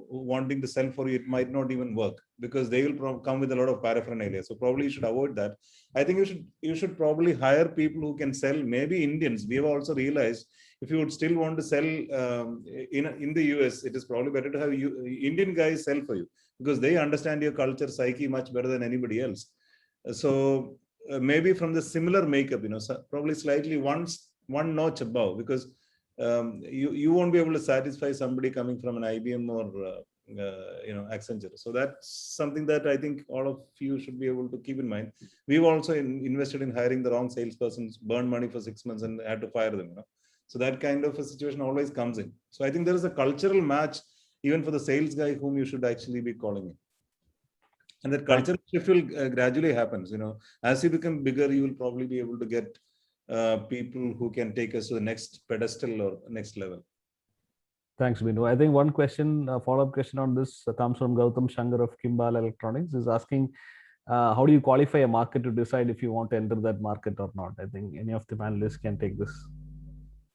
wanting to sell for you, it might not even work because they will come with a lot of paraphernalia. So probably you should avoid that. I think you should probably hire people who can sell. Maybe Indians. We have also realized if you would still want to sell in the US, it is probably better to have Indian guys sell for you because they understand your culture, psyche much better than anybody else. So maybe from the similar makeup, probably slightly one notch above, because you won't be able to satisfy somebody coming from an IBM or Accenture. So that's something that I think all of you should be able to keep in mind. We've also invested in hiring the wrong salespersons, burned money for 6 months and had to fire them. So that kind of a situation always comes in. So I think there is a cultural match even for the sales guy whom you should actually be calling in. And that cultural shift will gradually happens. As you become bigger, you will probably be able to get people who can take us to the next pedestal or next level. Thanks, Binu. I think one question, follow-up question on this comes from Gautam Shankar of Kimball Electronics. Is asking, how do you qualify a market to decide if you want to enter that market or not? I think any of the panelists can take this.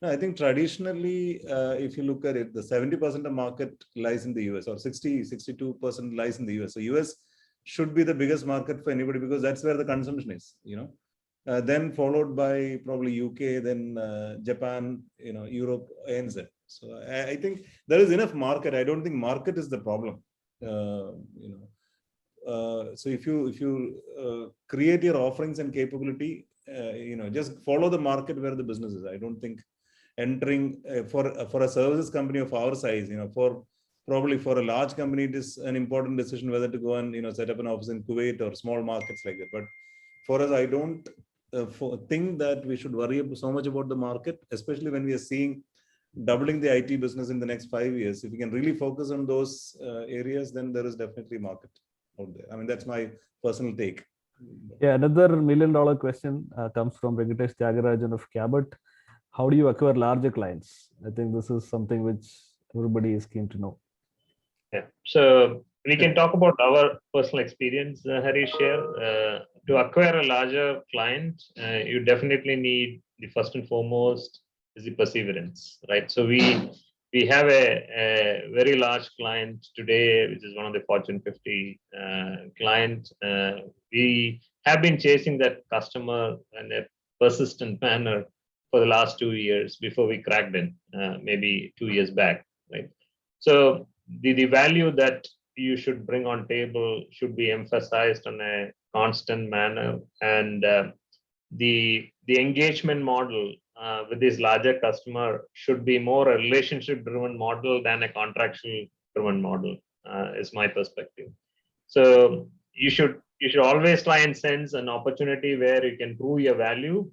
No, I think traditionally, if you look at it, the 70% of market lies in the US, or 62% lies in the US. So US should be the biggest market for anybody because that's where the consumption is, then followed by probably UK, then Japan, Europe, ANZ. So I think there is enough market. I don't think market is the problem. So if you create your offerings and capability, just follow the market where the business is. I don't think entering for a services company of our size, probably for a large company, it is an important decision whether to go and set up an office in Kuwait or small markets like that. But for us, I don't think that we should worry so much about the market, especially when we are seeing doubling the IT business in the next 5 years. If we can really focus on those areas, then there is definitely market out there. I mean, that's my personal take. Yeah, another $1 million question comes from Venkatesh Tyagarajan of Cabot. How do you acquire larger clients? I think this is something which everybody is keen to know. Yeah, so we can talk about our personal experience, Harish, here. To acquire a larger client, you definitely need the first and foremost is the perseverance, right? So we have a very large client today, which is one of the Fortune 50 client. We have been chasing that customer in a persistent manner for the last 2 years before we cracked in, maybe 2 years back, right? So the value that you should bring on table should be emphasized on a constant manner, and the engagement model with this larger customer should be more a relationship driven model than a contractual driven model, is my perspective. So you should you should always try and sense an opportunity where you can prove your value.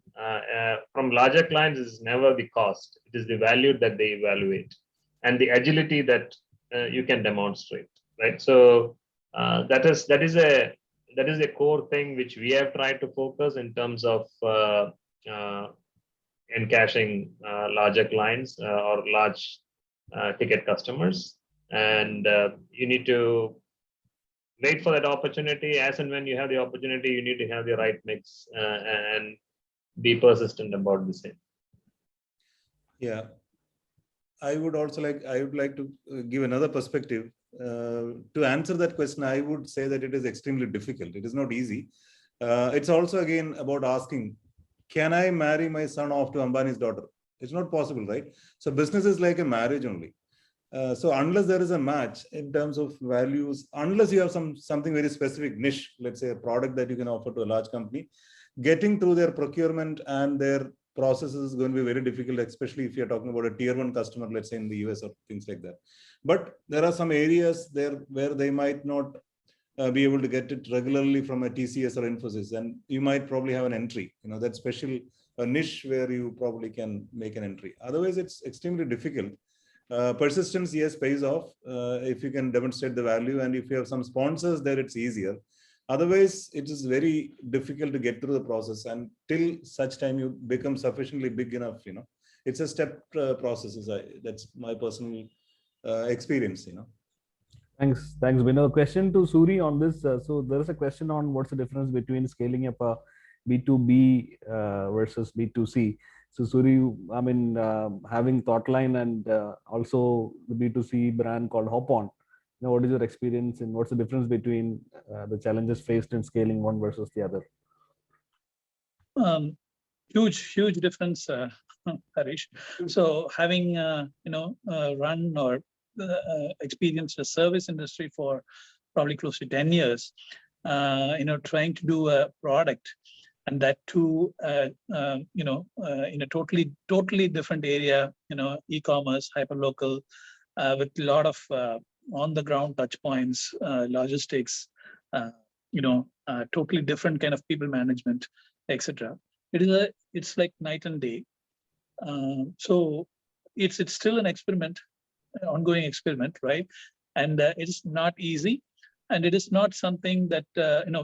From larger clients, is never the cost; it is the value that they evaluate, and the agility that you can demonstrate. Right. So that is a core thing which we have tried to focus in terms of encashing larger clients or large ticket customers, and you need to wait for that opportunity. As and when you have the opportunity, you need to have the right mix and be persistent about the same. Yeah, I would like to give another perspective. To answer that question, I would say that it is extremely difficult. It is not easy. It's also again about asking, can I marry my son off to Ambani's daughter? It's not possible, right? So business is like a marriage only. So unless there is a match in terms of values, unless you have something very specific niche, let's say a product that you can offer to a large company, getting through their procurement and their processes is going to be very difficult, especially if you're talking about a tier 1 customer, let's say in the US or things like that. But there are some areas there where they might not be able to get it regularly from a TCS or Infosys, and you might probably have an entry, that special niche where you probably can make an entry. Otherwise, it's extremely difficult. Persistence, yes, pays off if you can demonstrate the value, and if you have some sponsors there, it's easier. Otherwise, it is very difficult to get through the process, and till such time you become sufficiently big enough, it's a step process. That's my personal experience. Thanks, Vinod. Question to Suri on this. So there is a question on what's the difference between scaling up a B2B versus B2C. So Suri, I mean, having Thoughtline and also the B2C brand called Hopon, what is your experience and what's the difference between the challenges faced in scaling one versus the other? Huge difference, Harish. So having run or experienced the service industry for probably close to 10 years, trying to do a product, and that too, in a totally different area, e-commerce, hyperlocal, with a lot of on-the-ground touch points, logistics, totally different kind of people management, etc. It's like night and day. So it's still an experiment, ongoing experiment, right? And it's not easy, and it is not something that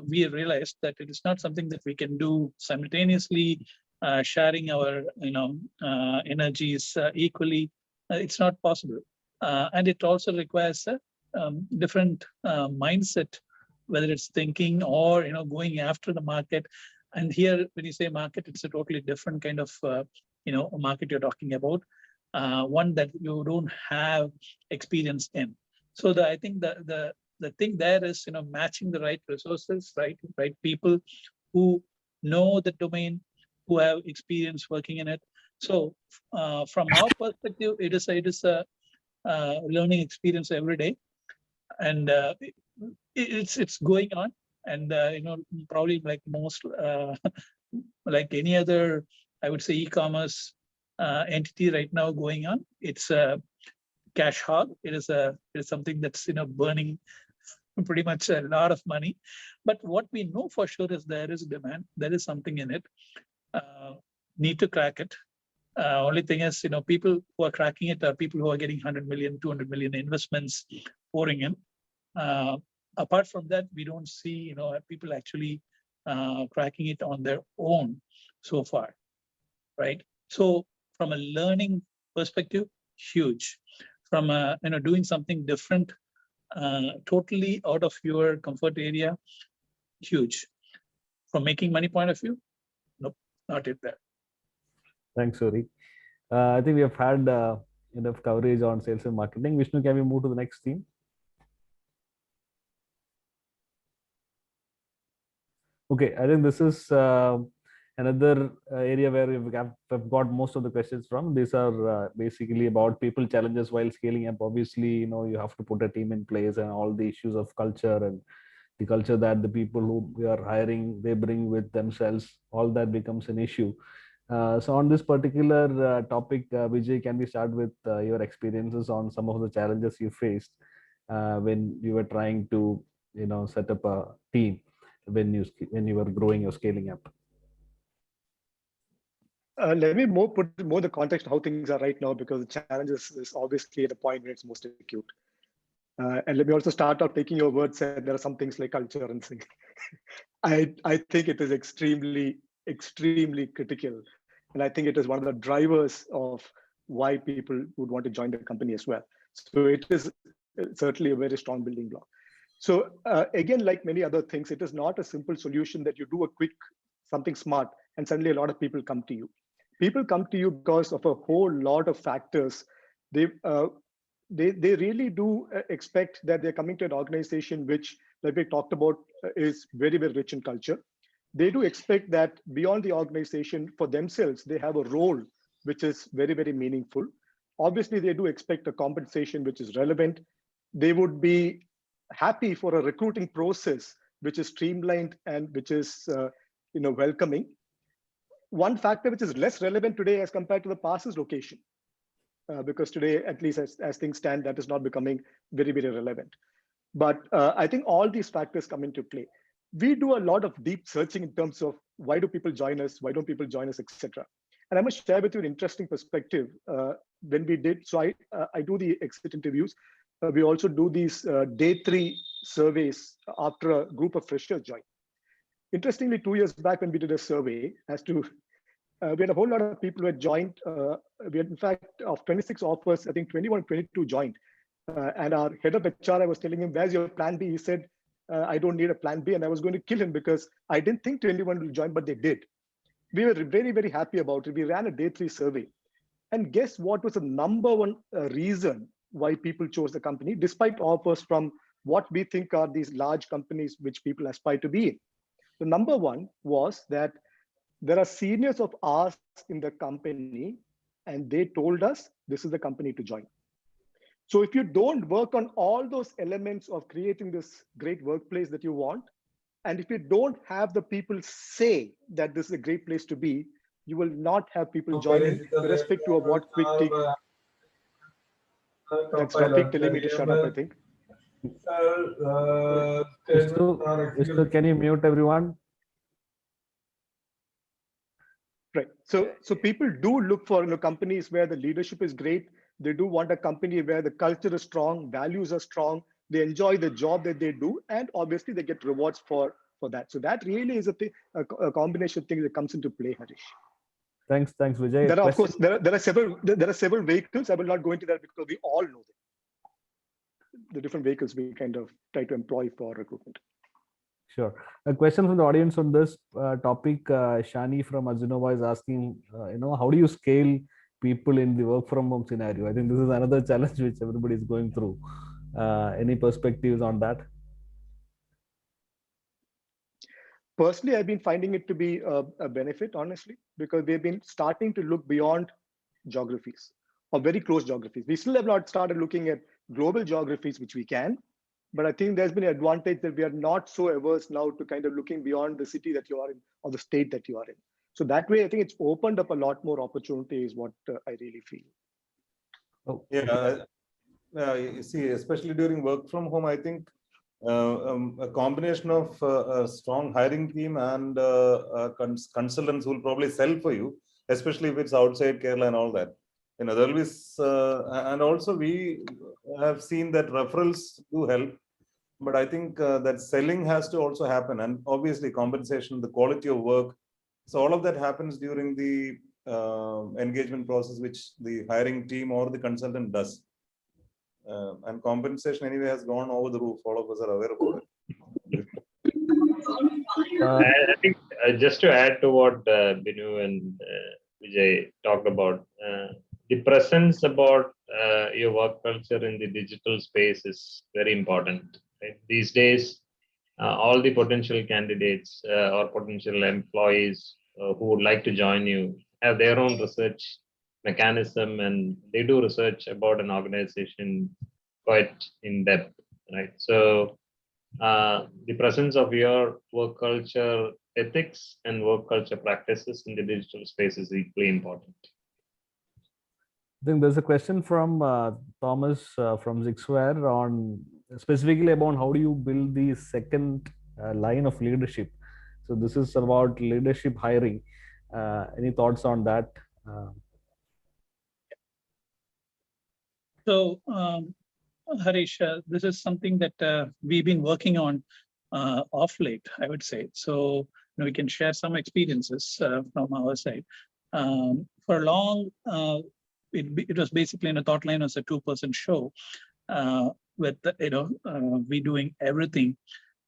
we realized that it is not something that we can do simultaneously, sharing our energies equally. It's not possible, and it also requires a different mindset, whether it's thinking or going after the market. And here, when you say market, it's a totally different kind of market you're talking about, one that you don't have experience in. So I think the thing there is matching the right resources, right people who know the domain, who have experience working in it. So from our perspective, it is a learning experience every day, and it's going on. And probably like most like any other, I would say, e-commerce entity right now going on, it's a cash hog. It is something that's burning pretty much a lot of money. But what we know for sure is there is demand. There is something in it. Need to crack it. Only thing is, people who are cracking it are people who are getting 100 million, 200 million investments pouring in. Apart from that, we don't see people actually cracking it on their own so far, right? So from a learning perspective, huge. From doing something different, totally out of your comfort area, huge. From making money point of view, nope, not it there. Thanks, Suri. I think we have had enough coverage on sales and marketing. Vishnu, can we move to the next theme? Okay, I think this is another area where we've got most of the questions from. These are basically about people challenges while scaling up. Obviously, you have to put a team in place and all the issues of culture and the culture that the people who we are hiring, they bring with themselves, all that becomes an issue. So on this particular topic, Vijay, can we start with your experiences on some of the challenges you faced when you were trying to, set up a team? when you were growing or scaling up? Let me put more the context of how things are right now, because the challenge is obviously at a point where it's most acute. And let me also start out taking your words that there are some things like culture and things. I think it is extremely critical. And I think it is one of the drivers of why people would want to join the company as well. So it is certainly a very strong building block. So again, like many other things, it is not a simple solution that you do a quick something smart and suddenly a lot of people come to you. People come to you because of a whole lot of factors. They really do expect that they're coming to an organization which, like we talked about, is very, very rich in culture. They do expect that beyond the organization, for themselves, they have a role which is very, very meaningful. Obviously, they do expect a compensation which is relevant. They would be happy for a recruiting process which is streamlined and which is welcoming. One factor which is less relevant today as compared to the past is location. Because today, at least as things stand, that is not becoming very, very relevant. But I think all these factors come into play. We do a lot of deep searching in terms of why do people join us, why don't people join us, etc. And I must share with you an interesting perspective. When we did, so I do the exit interviews. We also do these day 3 surveys after a group of freshers join. Interestingly, 2 years back when we did a survey as to, we had a whole lot of people who had joined. We had, in fact, of 26 offers, I think 21, 22 joined. And our head of HR, I was telling him, where's your plan B? He said, I don't need a plan B. And I was going to kill him because I didn't think 21 will join, but they did. We were very, very happy about it. We ran a day 3 survey. And guess what was the number one reason why people chose the company, despite offers from what we think are these large companies which people aspire to be in? The number one was that there are seniors of ours in the company, and they told us this is the company to join. So if you don't work on all those elements of creating this great workplace that you want, and if you don't have the people say that this is a great place to be, you will not have people joining, irrespective of what quick tick. That's Rafiq telling me to shut up, I think. Vishnu, can you mute everyone? Right. So people do look for companies where the leadership is great. They do want a company where the culture is strong, values are strong, they enjoy the job that they do, and obviously they get rewards for that. So that really is a combination of things that comes into play, Harish. Thanks, Vijay. There are, of course, there are several vehicles. I will not go into that because we all know them. The different vehicles we kind of try to employ for recruitment. Sure. A question from the audience on this topic. Shani from Azinova is asking, how do you scale people in the work from home scenario? I think this is another challenge which everybody is going through. Any perspectives on that? Personally, I've been finding it to be a benefit, honestly, because we've been starting to look beyond geographies or very close geographies. We still have not started looking at global geographies, which we can. But I think there's been an advantage that we are not so averse now to kind of looking beyond the city that you are in or the state that you are in. So that way, I think it's opened up a lot more opportunity is what I really feel. Oh, yeah. You see, especially during work from home, I think a combination of a strong hiring team and consultants who will probably sell for you, especially if it's outside Kerala and all that. There will be, and also we have seen that referrals do help. But I think that selling has to also happen, and obviously compensation, the quality of work. So all of that happens during the engagement process, which the hiring team or the consultant does. And compensation anyway has gone over the roof. All of us are aware about it. I think just to add to what Binu and Vijay talked about, the presence about your work culture in the digital space is very important. Right? These days, all the potential candidates or potential employees who would like to join you have their own research mechanism, and they do research about an organization quite in depth, right? So the presence of your work culture ethics and work culture practices in the digital space is equally important. I think there's a question from Thomas from Zixware on specifically about how do you build the second line of leadership. So this is about leadership hiring. Any thoughts on that? So, Harish, this is something that we've been working on off late, I would say. So, we can share some experiences from our side. For long, it was basically in a thought line as a 2-person show with, we doing everything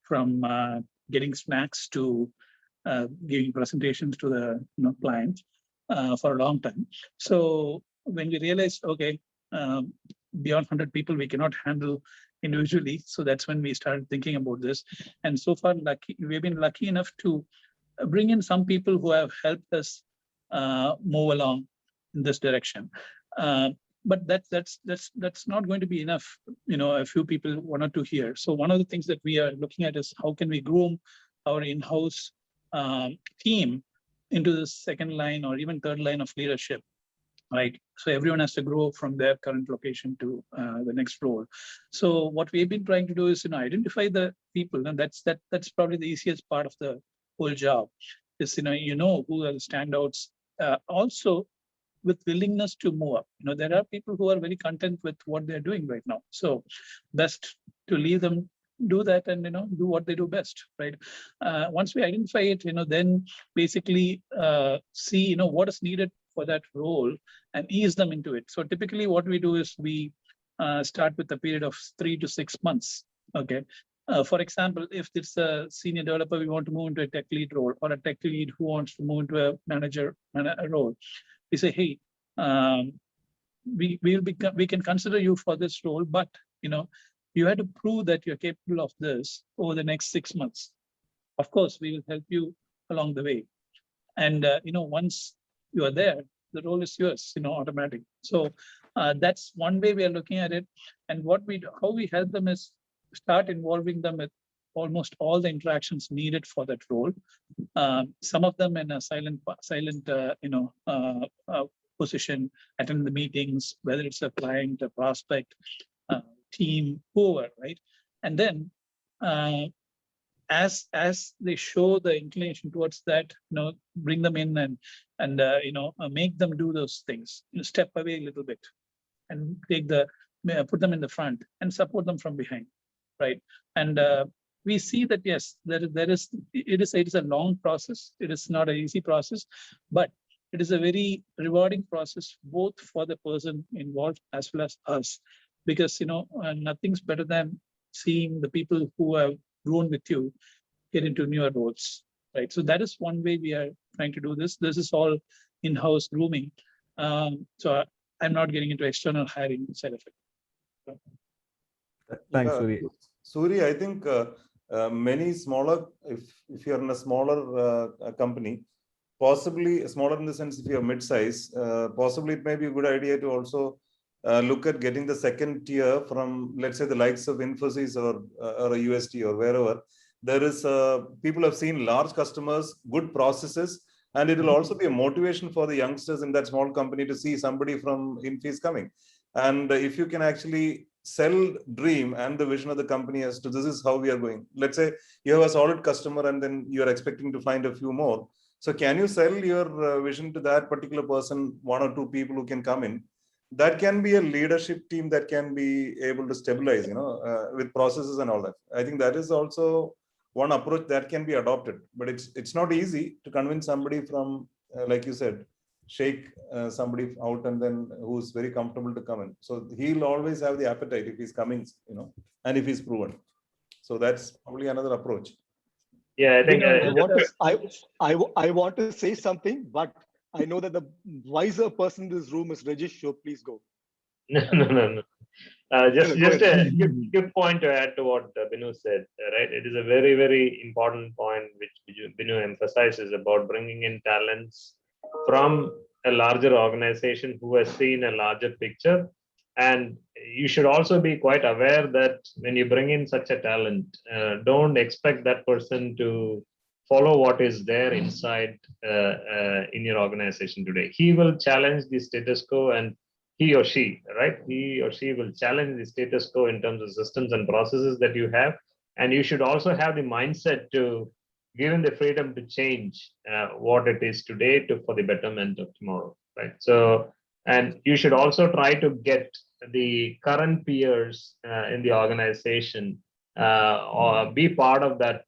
from getting snacks to giving presentations to the clients for a long time. So when we realized, okay, beyond 100 people, we cannot handle individually. So that's when we started thinking about this. And so far, we've been lucky enough to bring in some people who have helped us move along in this direction. But that's not going to be enough. A few people, 1 or 2 here. So one of the things that we are looking at is how can we groom our in-house team into the second line or even third line of leadership, right? So everyone has to grow from their current location to the next role. So what we've been trying to do is, identify the people, and that's probably the easiest part of the whole job. Is who are the standouts. Also, with willingness to move up. There are people who are very content with what they're doing right now. So best to leave them do that and do what they do best, right? Once we identify it, then basically see what is needed for that role and ease them into it. So typically what we do is we start with a period of 3 to 6 months. Okay. For example, if it's a senior developer, we want to move into a tech lead role, or a tech lead who wants to move into a manager role. We say, hey, we can consider you for this role, but you had to prove that you're capable of this over the next 6 months. Of course, we will help you along the way. And once you are there, the role is yours, automatic. So that's one way we are looking at it. And how we help them is start involving them with almost all the interactions needed for that role. Some of them in a silent position, attend the meetings, whether it's a client, a prospect, team, whoever, right? And then as they show the inclination towards that, bring them in and make them do those things. Step away a little bit and put them in the front and support them from behind, right? And we see that yes, it is a long process. It is not an easy process, but it is a very rewarding process both for the person involved as well as us, because nothing's better than seeing the people who have grown with you get into newer roles, right? So that is one way we are trying to do this. This is all in-house grooming. So I'm not getting into external hiring side of it. Thanks, Suri. Suri, I think many smaller, if you're in a smaller company, possibly smaller in the sense if you're mid-size, possibly it may be a good idea to also look at getting the second tier from, let's say, the likes of Infosys or a UST or wherever. There is people have seen large customers, good processes, and it will also be a motivation for the youngsters in that small company to see somebody from Infosys coming. And if you can actually sell dream and the vision of the company as to this is how we are going. Let's say you have a solid customer and then you are expecting to find a few more. So can you sell your vision to that particular person, 1 or 2 people who can come in? That can be a leadership team that can be able to stabilize, with processes and all that. I think that is also one approach that can be adopted, but it's not easy to convince somebody from, like you said, shake somebody out and then who's very comfortable to come in. So he'll always have the appetite if he's coming, and if he's proven. So that's probably another approach. Yeah, I think I want to say something, but I know that the wiser person in this room is Rajesh, so please go. No. Just a quick point to add to what Binu said, right? It is a very, very important point which Binu emphasizes about bringing in talents from a larger organization who has seen a larger picture. And you should also be quite aware that when you bring in such a talent, don't expect that person to follow what is there inside in your organization today. He will challenge the status quo, and he or she will challenge the status quo in terms of systems and processes that you have. And you should also have the mindset to give him the freedom to change what it is today for the betterment of tomorrow, right? So, and you should also try to get the current peers in the organization or be part of that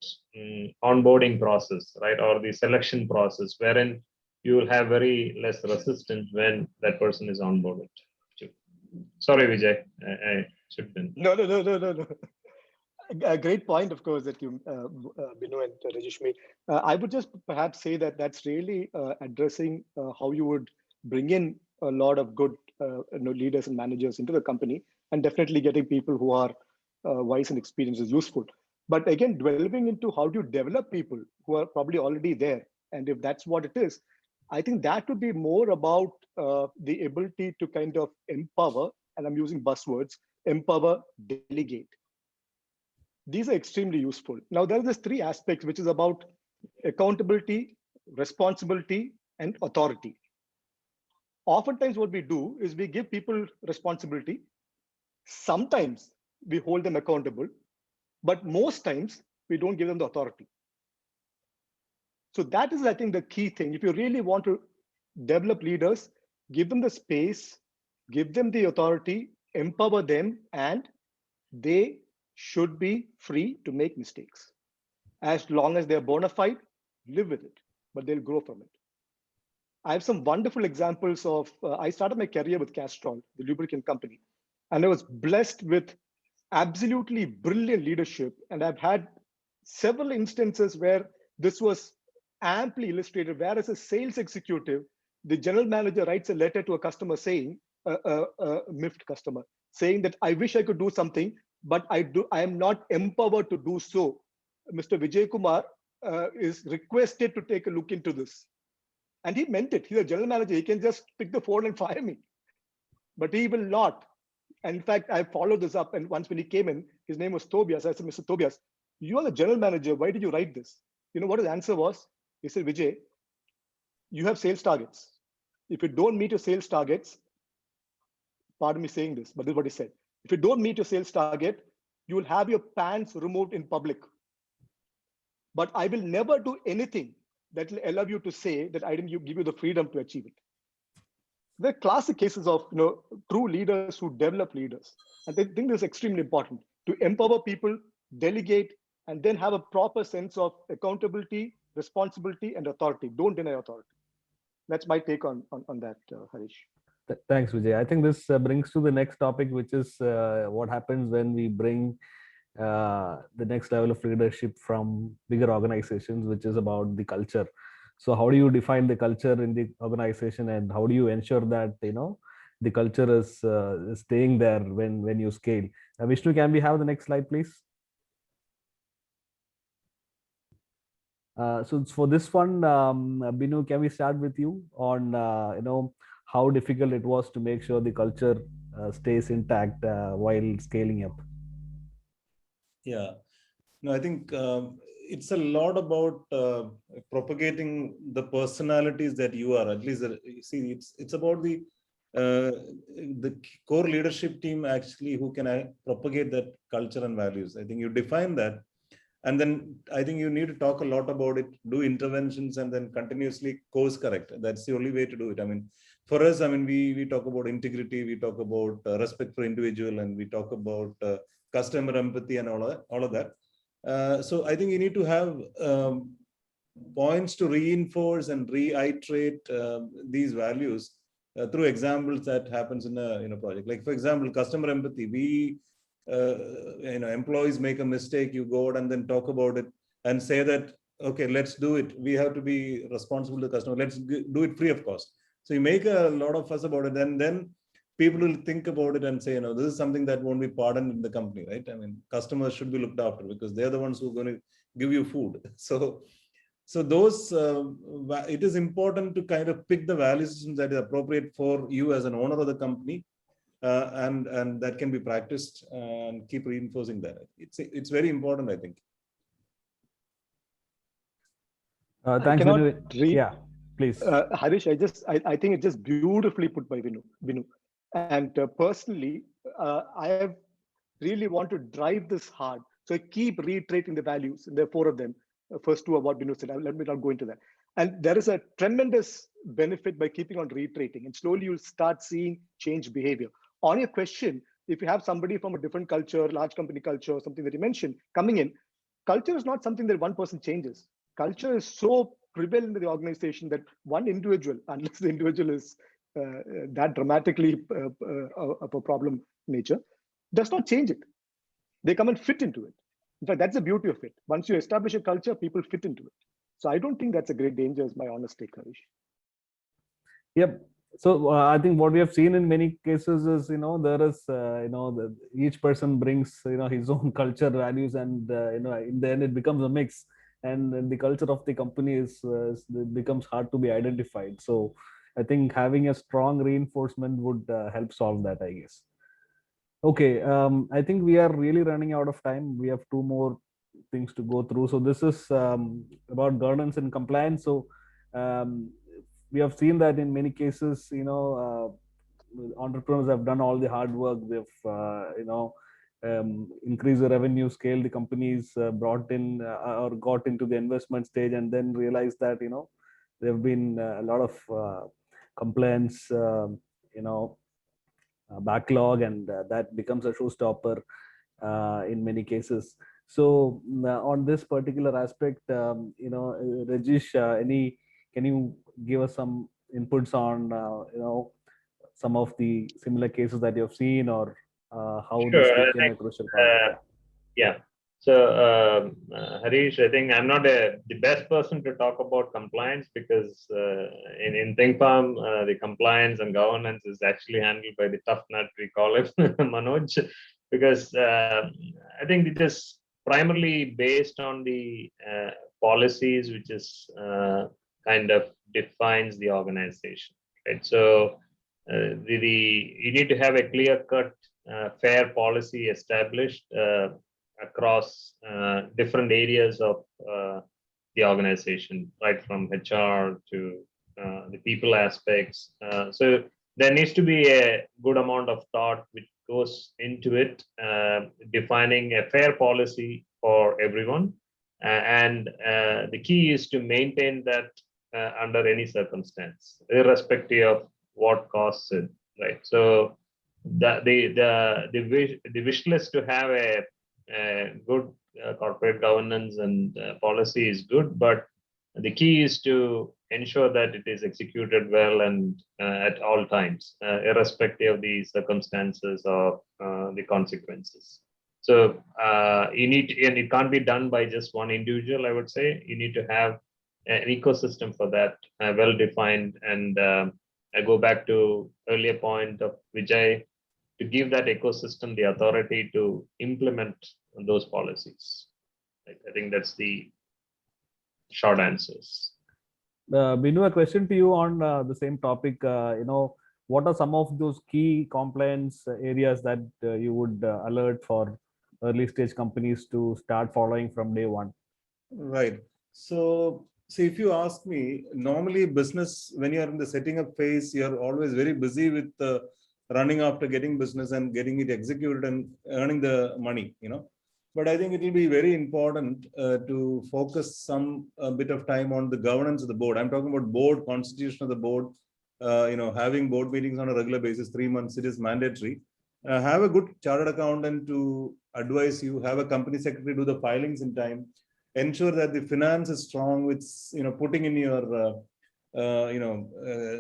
onboarding process, right? Or the selection process, wherein you will have very less resistance when that person is onboarded. Sorry, Vijay, I should have. No. A great point, of course, that you, Binu and Rajesh made. I would just perhaps say that that's really addressing how you would bring in a lot of good leaders and managers into the company, and definitely getting people who are wise and experienced is useful. But again, delving into how do you develop people who are probably already there, and if that's what it is, I think that would be more about the ability to kind of empower, and I'm using buzzwords, empower, delegate. These are extremely useful. Now, there are these three aspects, which is about accountability, responsibility, and authority. Oftentimes, what we do is we give people responsibility. Sometimes we hold them accountable, but most times we don't give them the authority. So that is, I think, the key thing. If you really want to develop leaders, give them the space, give them the authority, empower them, and they should be free to make mistakes. As long as they're bona fide, live with it, but they'll grow from it. I have some wonderful examples of, I started my career with Castrol, the lubricant company, and I was blessed with absolutely brilliant leadership. And I've had several instances where this was amply illustrated, where as a sales executive, the general manager writes a letter to a customer saying, a miffed customer, saying that I wish I could do something, but I am not empowered to do so. Mr. Vijay Kumar is requested to take a look into this. And he meant it. He's a general manager. He can just pick the phone and fire me. But he will not. And in fact, I followed this up. And once when he came in, his name was Tobias. I said, Mr. Tobias, you are the general manager. Why did you write this? You know what his answer was? He said, Vijay, you have sales targets. If you don't meet your sales targets, pardon me saying this, but this is what he said. If you don't meet your sales target, you will have your pants removed in public. But I will never do anything that will allow you to say that I didn't give you the freedom to achieve it. They're classic cases of true leaders who develop leaders. And I think this is extremely important to empower people, delegate, and then have a proper sense of accountability, responsibility, and authority. Don't deny authority. That's my take on that, Harish. Thanks, Vijay. I think this brings to the next topic, which is what happens when we bring the next level of leadership from bigger organizations, which is about the culture. So how do you define the culture in the organization, and how do you ensure that the culture is staying there when you scale? Vishnu, can we have the next slide, please? So for this one, Binu, can we start with you on how difficult it was to make sure the culture stays intact while scaling up? Yeah, no, I think it's a lot about propagating the personalities that you are. At least, see, it's about the core leadership team actually who can propagate that culture and values. I think you define that, and then I think you need to talk a lot about it, do interventions, and then continuously course correct. That's the only way to do it. I mean, for us, I mean, we talk about integrity, we talk about respect for individual, and we talk about customer empathy and all of that. So I think you need to have points to reinforce and reiterate these values through examples that happens in a project. Like, for example, customer empathy. We employees make a mistake, you go out and then talk about it and say that, okay, let's do it. We have to be responsible to the customer. Let's do it free of cost. So you make a lot of fuss about it, and then people will think about it and say, this is something that won't be pardoned in the company, right? I mean, customers should be looked after because they're the ones who are going to give you food. So those, it is important to kind of pick the value system that is appropriate for you as an owner of the company, and that can be practiced, and keep reinforcing that. It's very important, I think. Thanks, Binu. Yeah, please. Harish, I think it's just beautifully put by Binu. And personally, I have really want to drive this hard. So I keep reiterating the values, and there are 4 of them. First 2 are what Binu said. Let me not go into that. And there is a tremendous benefit by keeping on reiterating, and slowly you'll start seeing change behavior. On your question, if you have somebody from a different culture, large company culture, something that you mentioned, coming in, culture is not something that one person changes. Culture is so prevalent in the organization that one individual, unless the individual is that dramatically of a problem nature, does not change it. They come and fit into it. In fact, that's the beauty of it. Once you establish a culture, people fit into it. So I don't think that's a great danger, is my honest take, Harish. Yep. So I think what we have seen in many cases is, there is, each person brings, his own culture, values, and, in the end it becomes a mix. And the culture of the company it becomes hard to be identified. So I think having a strong reinforcement would help solve that, I guess. Okay, I think we are really running out of time. We have 2 more things to go through. So this is about governance and compliance. So we have seen that in many cases, entrepreneurs have done all the hard work. They've, increased the revenue, scale the companies, brought in or got into the investment stage, and then realized that, there have been a lot of complaints, backlog, and that becomes a showstopper in many cases. So on this particular aspect, Rajesh, can you give us some inputs on some of the similar cases that you've seen, or how this Sure. became a crucial part? Yeah. So, Harish, I think I'm not the best person to talk about compliance, because in ThinkFarm, the compliance and governance is actually handled by the tough nut, we call it, Manoj, because I think it is primarily based on the policies, which is kind of defines the organization, right? So you need to have a clear-cut, fair policy established across different areas of the organization, right from HR to the people aspects. So there needs to be a good amount of thought which goes into it, defining a fair policy for everyone. And the key is to maintain that under any circumstance, irrespective of what costs it, right? So the wish list to have a good corporate governance and policy is good, but the key is to ensure that it is executed well and at all times, irrespective of the circumstances or the consequences. So you need to, and it can't be done by just one individual, I would say. You need to have an ecosystem for that, well defined. And I go back to earlier point of Vijay, to give that ecosystem the authority to implement those policies. I think that's the short answers. Binu, a question to you on the same topic. What are some of those key compliance areas that you would alert for early stage companies to start following from day one? Right. So, if you ask me, normally business, when you are in the setting up phase, you're always very busy with running after getting business and getting it executed and earning the money, But I think it will be very important to focus some bit of time on the governance of the board. I'm talking about board, constitution of the board, having board meetings on a regular basis, 3 months, it is mandatory. Have a good chartered accountant to advise you, have a company secretary do the filings in time, ensure that the finance is strong with, putting in your,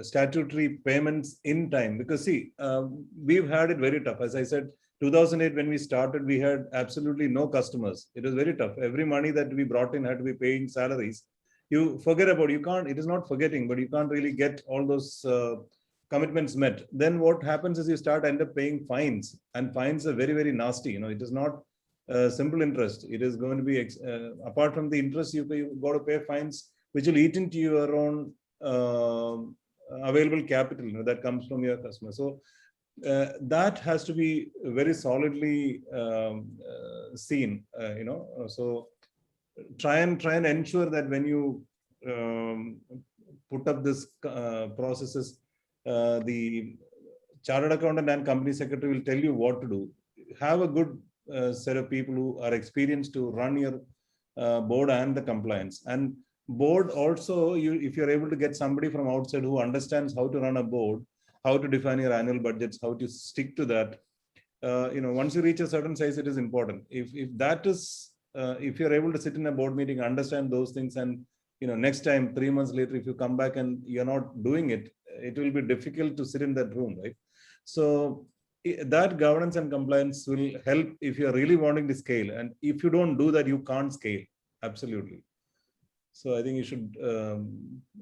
statutory payments in time. Because see, we've had it very tough. As I said, 2008, when we started, we had absolutely no customers. It was very tough. Every money that we brought in had to be paying salaries. You forget about, you can't, it is not forgetting, but you can't really get all those commitments met. Then what happens is you end up paying fines, and fines are very, very nasty. It is not simple interest. It is going to be, apart from the interest you pay, you've got to pay fines, which will eat into your own available capital that comes from your customer. So that has to be very solidly seen, so try and ensure that when you put up this processes, the chartered accountant and company secretary will tell you what to do. Have a good set of people who are experienced to run your board and the compliance. And board also, if you're able to get somebody from outside who understands how to run a board, how to define your annual budgets, how to stick to that. Once you reach a certain size, it is important. If that is, if you're able to sit in a board meeting, understand those things, and next time, 3 months later, if you come back and you're not doing it, it will be difficult to sit in that room, right? So that governance and compliance will help if you're really wanting to scale. And if you don't do that, you can't scale. Absolutely. So I think you should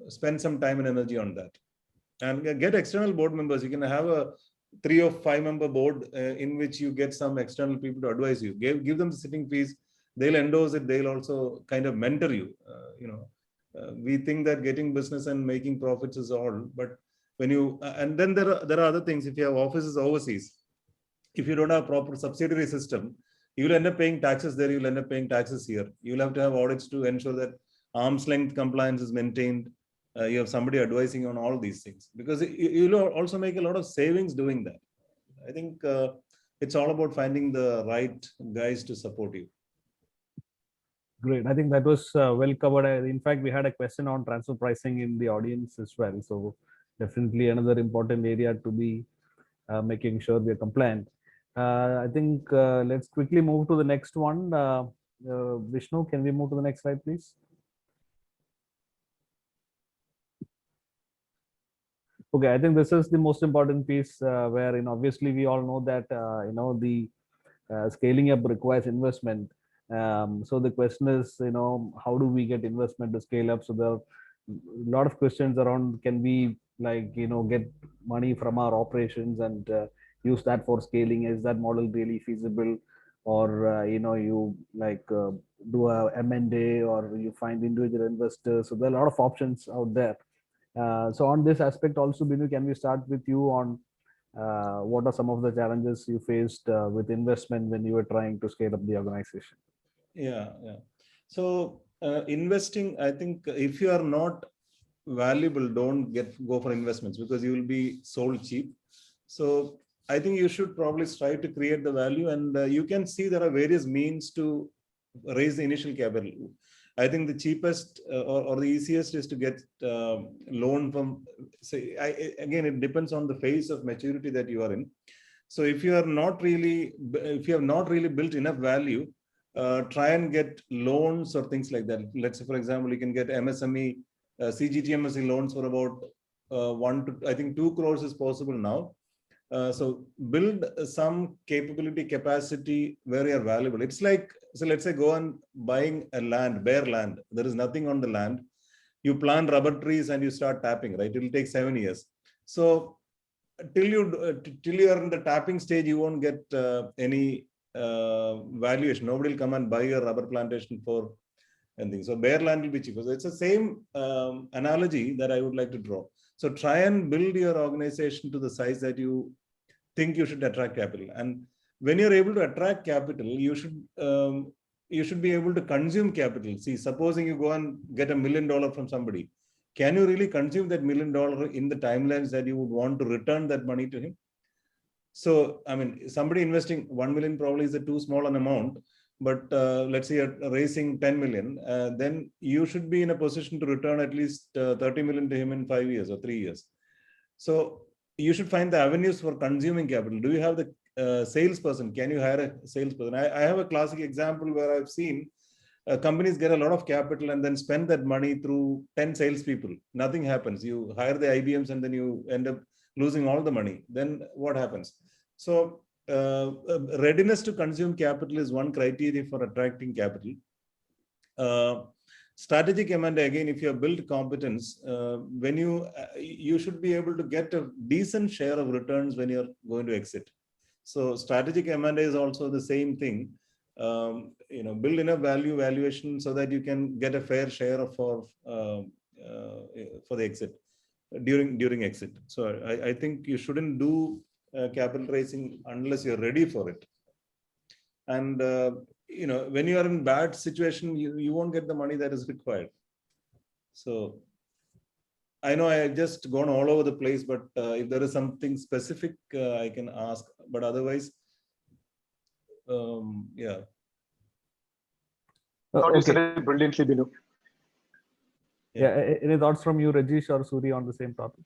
spend some time and energy on that. And get external board members. You can have a 3 or 5 member board in which you get some external people to advise you. Give them the sitting fees. They'll endorse it. They'll also kind of mentor you. We think that getting business and making profits is all, but when you and then there are other things. If you have offices overseas, if you don't have proper subsidiary system, you'll end up paying taxes there. You'll end up paying taxes here. You'll have to have audits to ensure that arm's length compliance is maintained. You have somebody advising on all these things, because you'll also make a lot of savings doing that. I think it's all about finding the right guys to support you. Great. I think that was well covered. In fact, we had a question on transfer pricing in the audience as well. So definitely another important area to be making sure we are compliant. I think let's quickly move to the next one. Vishnu, can we move to the next slide, please? Okay, I think this is the most important piece where, obviously we all know that, the scaling up requires investment. So the question is, how do we get investment to scale up? So there are a lot of questions around, can we get money from our operations and use that for scaling? Is that model really feasible? Or, you do a M&A, or you find individual investors. So there are a lot of options out there. So on this aspect also, Binu, can we start with you on what are some of the challenges you faced with investment when you were trying to scale up the organization? Yeah. So investing, I think if you are not valuable, don't go for investments, because you will be sold cheap. So I think you should probably strive to create the value, and you can see there are various means to raise the initial capital. I think the cheapest or the easiest is to get loan from, again, it depends on the phase of maturity that you are in. So if you have not really built enough value, try and get loans or things like that. Let's say, for example, you can get MSME, CGTMSE loans for about 2 crores is possible now. So build some capacity where you are valuable. It's like, so let's say go on buying a bare land. There is nothing on the land. You plant rubber trees and you start tapping, right? It will take 7 years. So till you are in the tapping stage, you won't get any valuation. Nobody will come and buy your rubber plantation for anything. So bare land will be cheaper. So it's the same analogy that I would like to draw. So try and build your organization to the size that you think you should attract capital. And when you're able to attract capital, you should be able to consume capital. See, supposing you go and get $1 million from somebody, can you really consume that $1 million in the timelines that you would want to return that money to him? So, I mean, somebody investing 1 million probably is a too small an amount, but let's say you're raising 10 million, then you should be in a position to return at least 30 million to him in 5 years or 3 years. So you should find the avenues for consuming capital. Do you have the salesperson? Can you hire a salesperson? I have a classic example where I've seen companies get a lot of capital and then spend that money through 10 salespeople. Nothing happens. You hire the IBMs and then you end up losing all the money. Then what happens? So readiness to consume capital is one criteria for attracting capital. Strategic M&A, again, if you have built competence, when you should be able to get a decent share of returns when you're going to exit. So strategic M&A is also the same thing. Build enough valuation so that you can get a fair share for the exit during exit. So I think you shouldn't do capital raising unless you're ready for it. And when you are in bad situation, you won't get the money that is required. So I know I have just gone all over the place, but if there is something specific, I can ask. But otherwise, Yeah. Thought you Okay. said it brilliantly, Binu. Yeah. Any thoughts from you, Rajesh or Suri, on the same topic?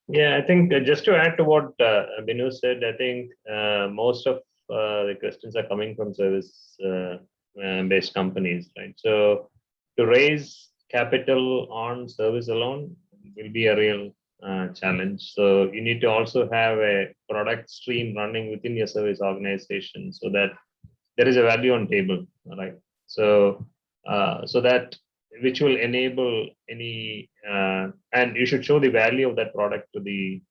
Yeah, I think just to add to what Binu said, I think most of the questions are coming from service-based companies, right? So to raise capital on service alone will be a real challenge. So you need to also have a product stream running within your service organization so that there is a value on table, right? So so that which will enable any and you should show the value of that product to the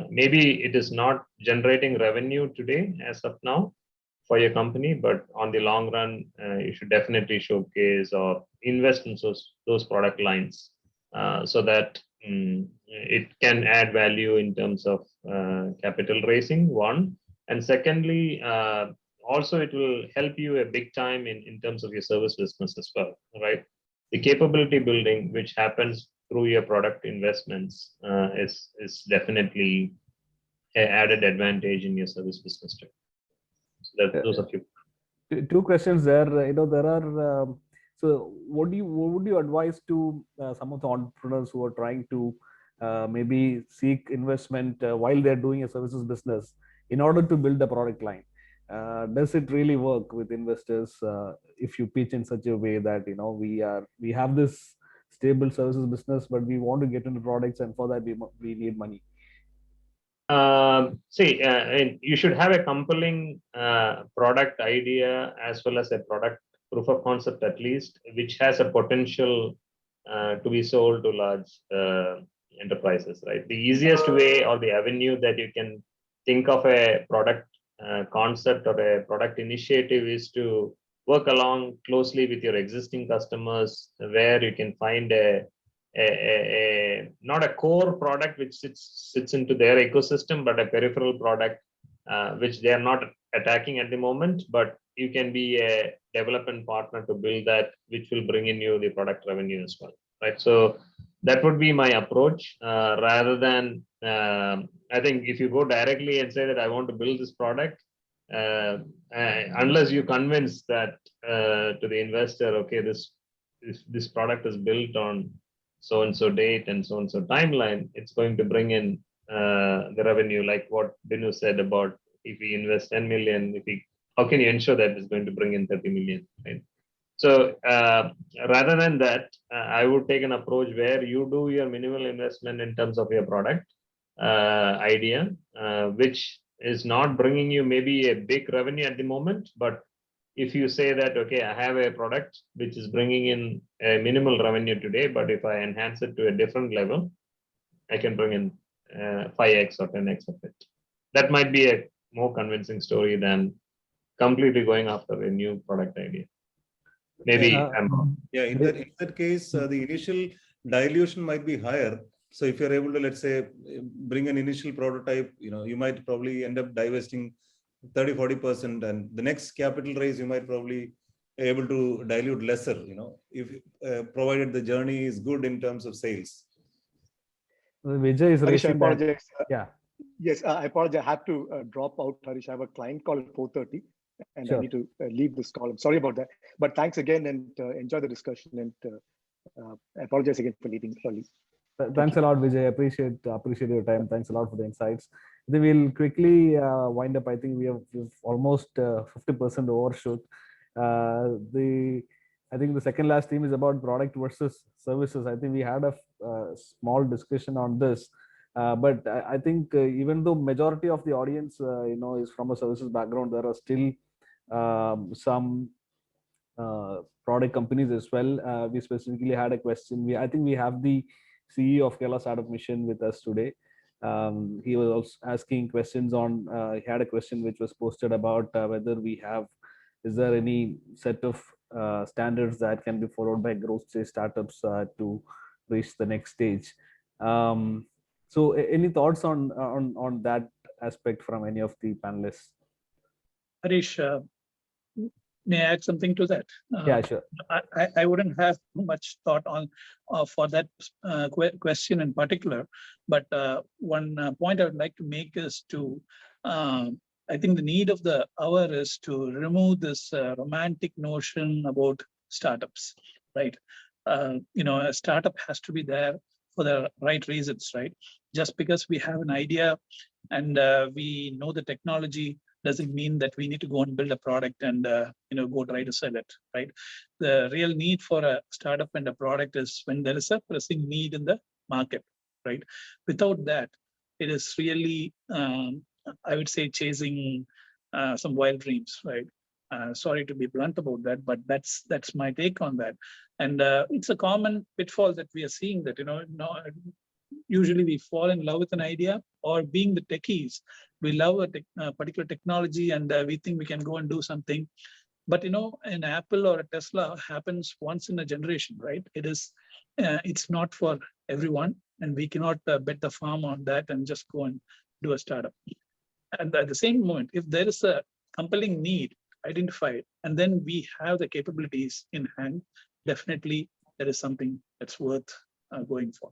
maybe it is not generating revenue today as of now for your company, but on the long run you should definitely showcase or invest in those product lines so that it can add value in terms of capital raising, one, and secondly also it will help you a big time in terms of your service business as well, right? The capability building which happens through your product investments is definitely an added advantage in your service business too. So those are few. Two questions there. There are. So, what would you advise to some of the entrepreneurs who are trying to maybe seek investment while they're doing a services business in order to build a product line? Does it really work with investors if you pitch in such a way that we have this stable services business, but we want to get into products, and for that we need money? And you should have a compelling product idea as well as a product proof of concept at least, which has a potential to be sold to large enterprises, right? The easiest way or the avenue that you can think of a product concept or a product initiative is to work along closely with your existing customers, where you can find not a core product which sits into their ecosystem, but a peripheral product which they are not attacking at the moment, but you can be a development partner to build that, which will bring in you the product revenue as well, right? So that would be my approach rather than I think if you go directly and say that I want to build this product, unless you convince that to the investor, okay, this product is built on so and so date and so and so timeline, it's going to bring in the revenue, like what Binu said about if we invest 10 million, how can you ensure that it's going to bring in 30 million, right? So rather than that, I would take an approach where you do your minimal investment in terms of your product idea, which is not bringing you maybe a big revenue at the moment, but if you say that, okay, I have a product which is bringing in a minimal revenue today, but if I enhance it to a different level, I can bring in 5x or 10x of it. That might be a more convincing story than completely going after a new product idea. Maybe I'm wrong. Yeah, in that case, the initial dilution might be higher. So if you're able to, let's say, bring an initial prototype, you might probably end up divesting 30-40%, and the next capital raise you might probably be able to dilute lesser, if provided the journey is good in terms of sales. Vijay is Harish, I raising that. apologize. Yeah. Yes, I apologize. I have to drop out, Harish. I have a client call at 4:30, and Sure. I need to leave this call. I'm sorry about that. But thanks again, and enjoy the discussion. And I apologize again for leaving early. Thanks a lot, Vijay. Appreciate your time. Thanks a lot for the insights. Then we'll quickly wind up. I think we've almost 50% overshoot. I think the second last theme is about product versus services. I think we had a small discussion on this, but I think even though majority of the audience is from a services background, there are still some product companies as well. We specifically had a question. I think we have the CEO of Kerala Startup Mission with us today. He was also asking questions on, he had a question which was posted about whether is there any set of standards that can be followed by growth stage startups to reach the next stage. So any thoughts on that aspect from any of the panelists? Harish, may I add something to that? Yeah, sure. I wouldn't have much thought on for that question in particular, but one point I would like to make is to I think the need of the hour is to remove this romantic notion about startups, right? A startup has to be there for the right reasons, right? Just because we have an idea and we know the technology doesn't mean that we need to go and build a product and go try to sell it, right? The real need for a startup and a product is when there is a pressing need in the market, right? Without that, it is really, I would say, chasing some wild dreams, right? Sorry to be blunt about that, but that's my take on that. And it's a common pitfall that we are seeing that, usually we fall in love with an idea, or being the techies, we love a particular technology and we think we can go and do something. But an Apple or a Tesla happens once in a generation, right? It's not for everyone, and we cannot bet the farm on that and just go and do a startup. And at the same moment, if there is a compelling need identified, and then we have the capabilities in hand, definitely there is something that's worth going for,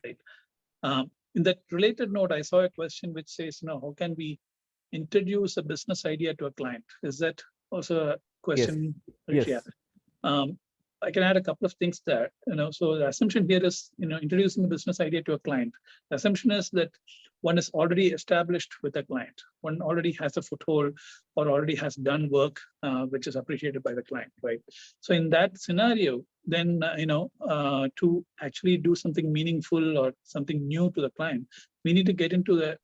right? In that related note, I saw a question which says, how can we introduce a business idea to a client? Is that also a question? Yes. Yeah. I can add a couple of things there. So the assumption here is, introducing a business idea to a client. The assumption is that one is already established with a client. One already has a foothold or already has done work which is appreciated by the client, right? So in that scenario, then to actually do something meaningful or something new to the client, we need to get into the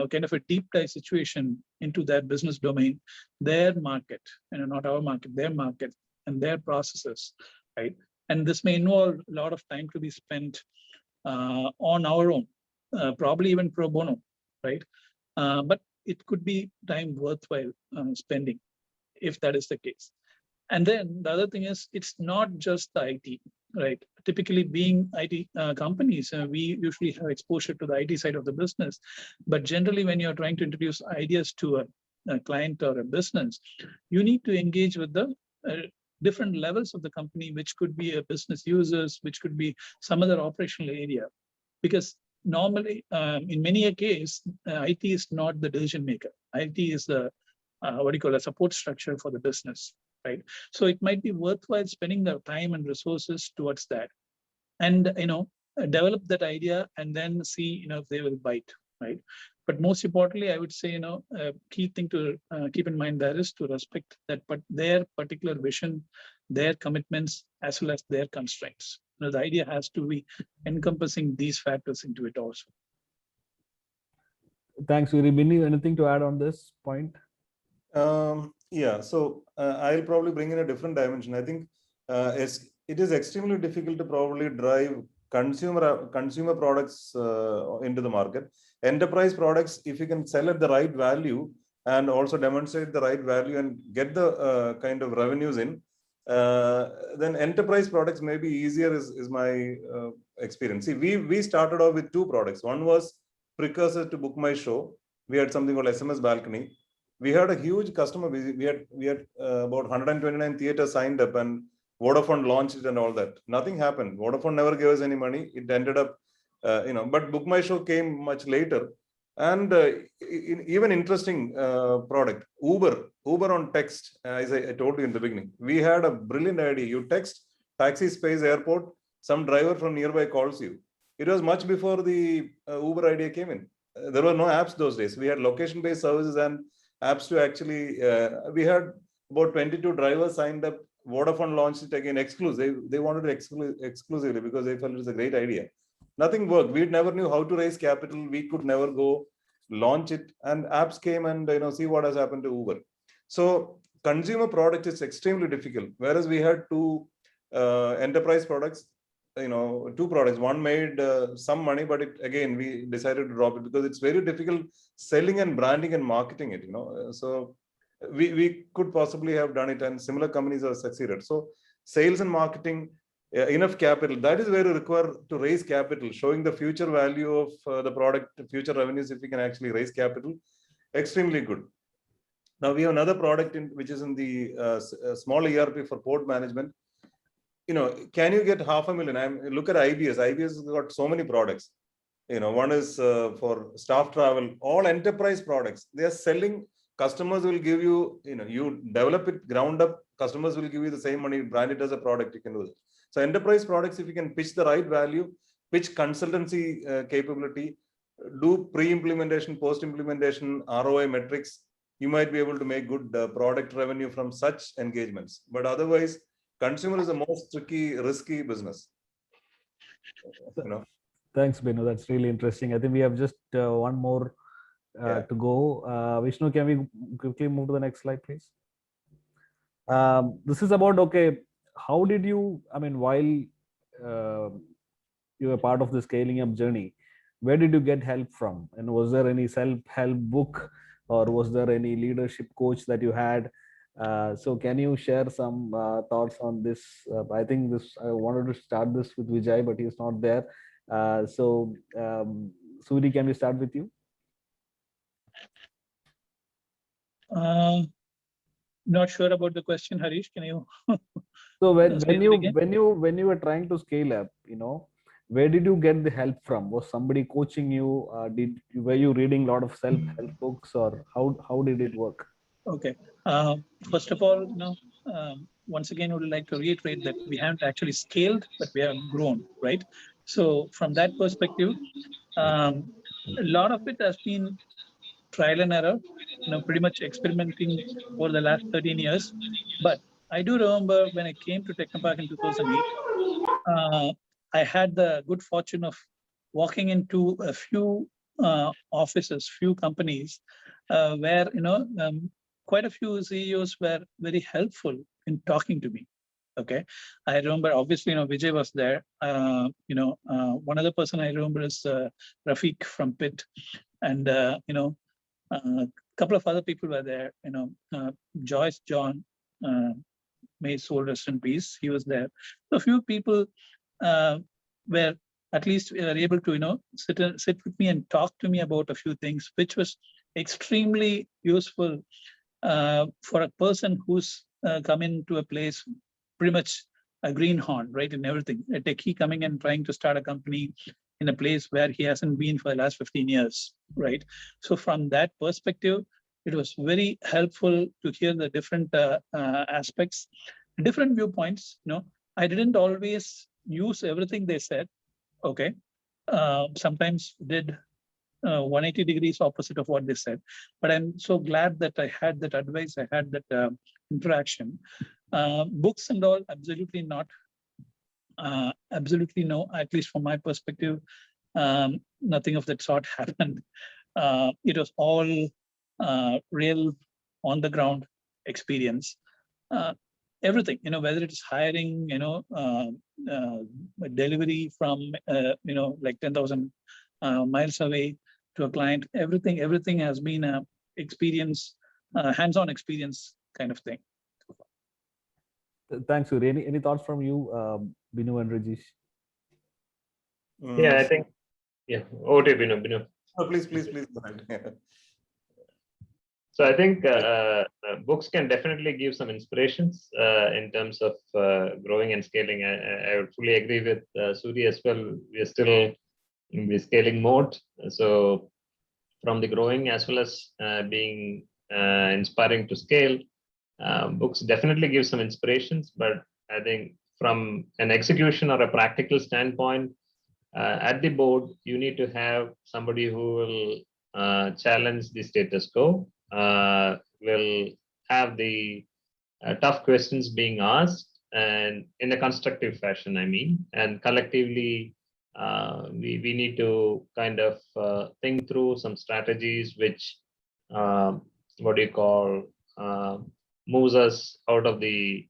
kind of a deep dive situation into their business domain, their market, not our market, their market and their processes, right? And this may involve a lot of time to be spent on our own, probably even pro bono, right? But it could be time worthwhile spending if that is the case. And then the other thing is, it's not just the IT, right? Typically being IT companies, we usually have exposure to the IT side of the business. But generally, when you're trying to introduce ideas to a client or a business, you need to engage with the different levels of the company, which could be a business users, which could be some other operational area. Because normally, in many a case, IT is not the decision maker. IT is the, a support structure for the business, right? So it might be worthwhile spending the time and resources towards that. And, develop that idea and then see, if they will bite, right? But most importantly, I would say, a key thing to keep in mind there is to respect that, but their particular vision, their commitments, as well as their constraints. The idea has to be encompassing these factors into it also. Thanks, Yuri. Binny, anything to add on this point? Yeah, so I'll probably bring in a different dimension. I think it is extremely difficult to probably drive consumer products into the market. Enterprise products, if you can sell at the right value and also demonstrate the right value and get the kind of revenues in, then enterprise products may be easier is my experience. See, we started off with two products. One was precursor to Book My Show. We had something called SMS Balcony. We had a huge customer visit. We had about 129 theaters signed up, and Vodafone launched it and all that. Nothing happened. Vodafone never gave us any money. It ended up, but Book My Show came much later. And even interesting product, Uber on text, as I told you in the beginning. We had a brilliant idea. You text taxi space airport, some driver from nearby calls you. It was much before the Uber idea came in. There were no apps those days. We had location-based services and apps to actually, we had about 22 drivers signed up. Vodafone launched it again exclusive. They wanted it exclusively because they felt it was a great idea. Nothing worked. We never knew how to raise capital. We could never go launch it, and apps came and see what has happened to Uber. So consumer product is extremely difficult. Whereas we had two enterprise products, two products. One made some money, but we decided to drop it because it's very difficult selling and branding and marketing it. So we could possibly have done it, and similar companies have succeeded. So sales and marketing, enough capital, that is where you require to raise capital, showing the future value of the product, future revenues. If we can actually raise capital, extremely good. Now we have another product which is in the small ERP for port management. Can you get $500,000? Look at IBS. IBS has got so many products. one is for staff travel, all enterprise products. They are selling. Customers will give you, you develop it ground up. Customers will give you the same money, brand it as a product. You can do it. So enterprise products, if you can pitch the right value, pitch consultancy capability, do pre-implementation, post-implementation, ROI metrics, you might be able to make good product revenue from such engagements. But otherwise, consumer is the most tricky, risky business. Thanks, Binu. That's really interesting. I think we have just one more to go. Vishnu, can we quickly move to the next slide, please? This is about, okay, how did you, while you were part of the scaling up journey, where did you get help from? And was there any self-help book, or was there any leadership coach that you had? So can you share some thoughts on this? I think I wanted to start this with Vijay, but he's not there. So Suri, can we start with you? Not sure about the question, Harish. Can you? So when you were trying to scale up, where did you get the help from? Was somebody coaching you? Were you reading a lot of self-help books, or how did it work? Okay. First of all, once again, I would like to reiterate that we haven't actually scaled, but we have grown, right? So from that perspective, a lot of it has been trial and error, pretty much experimenting over the last 13 years. But I do remember when I came to Technopark in 2008, I had the good fortune of walking into a few offices, few companies, where quite a few CEOs were very helpful in talking to me. Okay, I remember obviously Vijay was there. One other person I remember is Rafiq from Pitt, and a couple of other people were there. Joyce John, may his soul rest in peace. He was there. So a few people were at least able to sit with me and talk to me about a few things, which was extremely useful for a person who's come into a place pretty much a greenhorn, right, in everything. A techie coming and trying to start a company in a place where he hasn't been for the last 15 years, right? So from that perspective, it was very helpful to hear the different aspects, different viewpoints. I didn't always use everything they said. Okay, sometimes did 180 degrees opposite of what they said. But I'm so glad that I had that advice, I had that interaction. Books and all, absolutely not. Absolutely no, at least from my perspective, nothing of that sort happened. It was all real on the ground experience. Everything, whether it is hiring, delivery from, like 10,000 miles away to a client, everything has been a experience, hands-on experience kind of thing. Thanks, Suri. Any thoughts from you, Binu and Rajesh? Yeah, I think, over to Binu. Oh, please go ahead. So I think books can definitely give some inspirations in terms of growing and scaling. I would fully agree with Suri as well. We are still in the scaling mode. So from the growing as well as being inspiring to scale, books definitely give some inspirations. But I think from an execution or a practical standpoint, at the board, you need to have somebody who will challenge the status quo, will have the tough questions being asked, and in a constructive fashion, and collectively, we need to kind of think through some strategies which, moves us out of the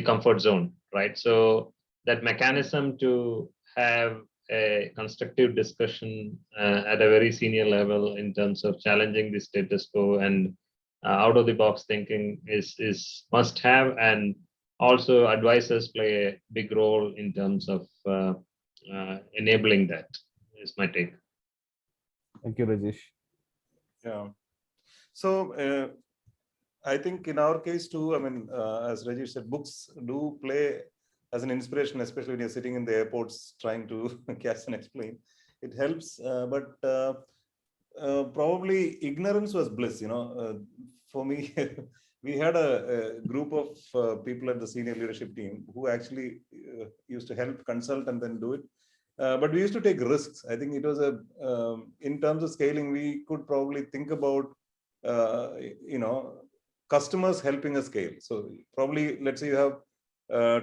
comfort zone, right? So that mechanism to have a constructive discussion at a very senior level in terms of challenging the status quo and out of the box thinking is must have, and also advisors play a big role in terms of enabling that, is my take. Thank you, Rajesh. Yeah. So I think in our case too, as Rajesh said, books do play as an inspiration, especially when you're sitting in the airports trying to catch and explain. it helps. Probably ignorance was bliss. For me, we had a group of people at the senior leadership team who actually used to help consult and then do it. But we used to take risks. I think it was in terms of scaling, we could probably think about, customers helping us scale. So probably, let's say you have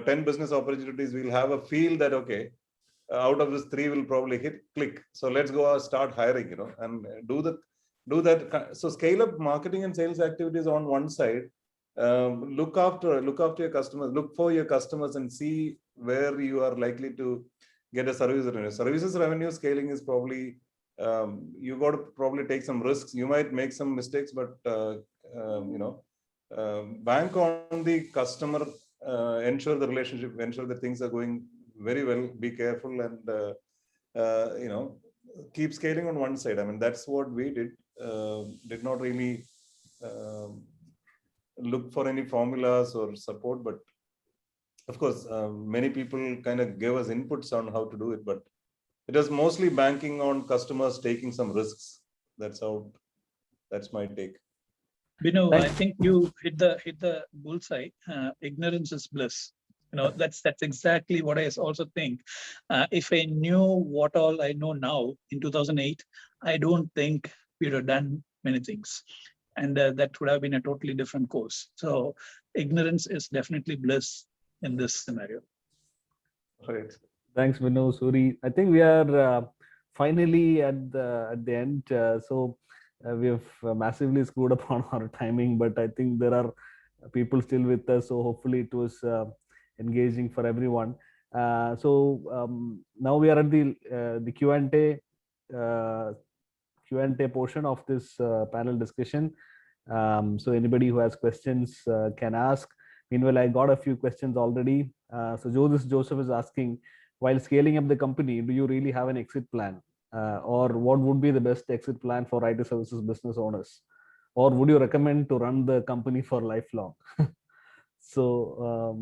10 business opportunities, we'll have a feel that, okay, out of this 3 will probably click. So let's go start hiring, and do that. So scale up marketing and sales activities on one side. Look after your customers, look for your customers and see where you are likely to get a service revenue. Services revenue scaling is probably, you got to probably take some risks. You might make some mistakes, but bank on the customer, ensure the relationship, ensure that things are going very well, be careful, and keep scaling on one side. I mean, that's what we did. Did not really look for any formulas or support, but of course, many people kind of gave us inputs on how to do it, but it was mostly banking on customers taking some risks. That's my take. Binu, I think you hit the bullseye. Ignorance is bliss. That's exactly what I also think. If I knew what all I know now in 2008, I don't think we would have done many things, and that would have been a totally different course. So ignorance is definitely bliss in this scenario. Right. Thanks, Vinu, Suri. I think we are finally at the end. We have massively screwed up on our timing, but I think there are people still with us. So hopefully it was engaging for everyone. Now we are at the Q&A portion of this panel discussion. So anybody who has questions can ask. Meanwhile, I got a few questions already. So Joseph is asking, while scaling up the company, do you really have an exit plan? Or what would be the best exit plan for IT services business owners? Or would you recommend to run the company for lifelong? So,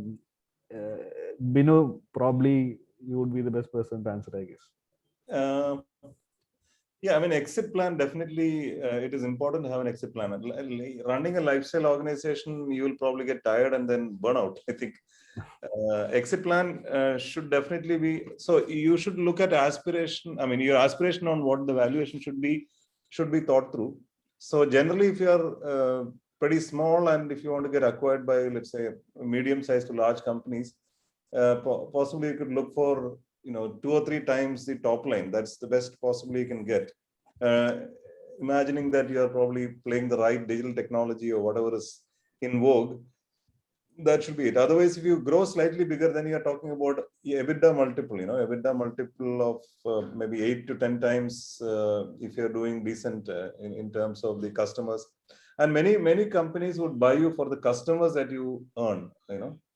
Binu, probably you would be the best person to answer, I guess. Yeah, I mean, exit plan, definitely, it is important to have an exit plan. Running a lifestyle organization, you will probably get tired and then burn out. I think exit plan should definitely be, so you should look at aspiration. I mean, your aspiration on what the valuation should be thought through. So generally, if you are pretty small and if you want to get acquired by, let's say, medium-sized to large companies, possibly you could look for 2 or 3 times the top line. That's the best possibly you can get. Imagining that you are probably playing the right digital technology or whatever is in vogue, that should be it. Otherwise, if you grow slightly bigger, then you are talking about EBITDA multiple, EBITDA multiple of maybe 8 to 10 times if you're doing decent in terms of the customers. And many companies would buy you for the customers that you earn,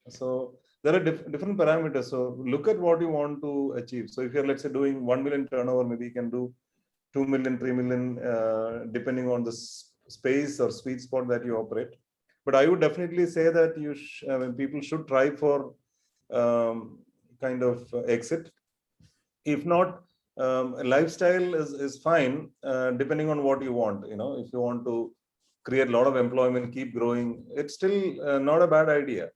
So there are different parameters. So look at what you want to achieve. So if you're, let's say, doing 1 million turnover, maybe you can do 2 million, 3 million, depending on the space or sweet spot that you operate. But I would definitely say that people should try for kind of exit. If not, lifestyle is fine, depending on what you want. If you want to create a lot of employment, keep growing, it's still not a bad idea.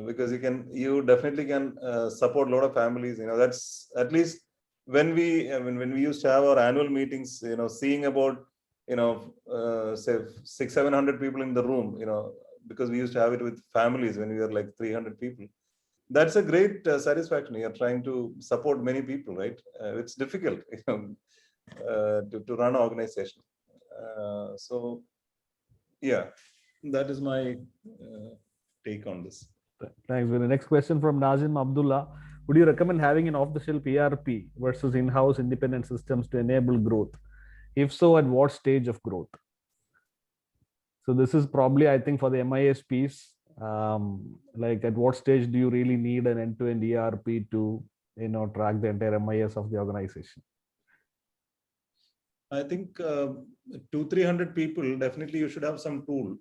Because you definitely can support a lot of families. That's at least when we used to have our annual meetings, seeing about, say 600-700 people in the room, because we used to have it with families when we were like 300 people. That's a great satisfaction. You're trying to support many people, right? It's difficult to run an organization. So yeah, that is my take on this. Thanks. The next question from Nazim Abdullah. Would you recommend having an off-the-shelf ERP versus in-house independent systems to enable growth? If so, at what stage of growth? So this is probably, I think, for the MIS piece. Like, at what stage do you really need an end-to-end ERP to, track the entire MIS of the organization? I think 200-300 people, definitely you should have some tool.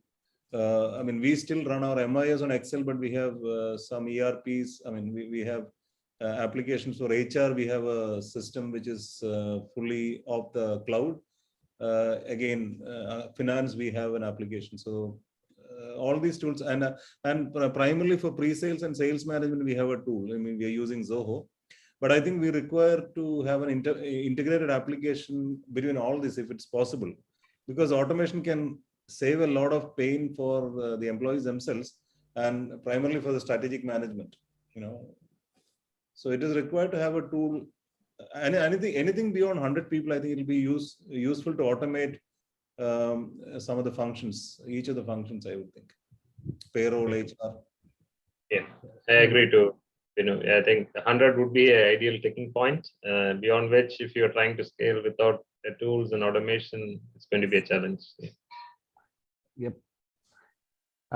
We still run our MIS on Excel, but we have some ERPs. We have applications. For HR, we have a system which is fully off the cloud. Again, finance, we have an application. So all these tools, and primarily for pre-sales and sales management, we have a tool. I mean, we are using Zoho. But I think we require to have an integrated application between all this if it's possible, because automation can save a lot of pain for the employees themselves, and primarily for the strategic management. So it is required to have a tool. And anything beyond 100 people, I think it will be useful to automate some of the functions, each of the functions, I would think. Payroll, HR. Yeah, I agree too. I think 100 would be an ideal taking point, beyond which, if you're trying to scale without the tools and automation, it's going to be a challenge. Yeah. Yep.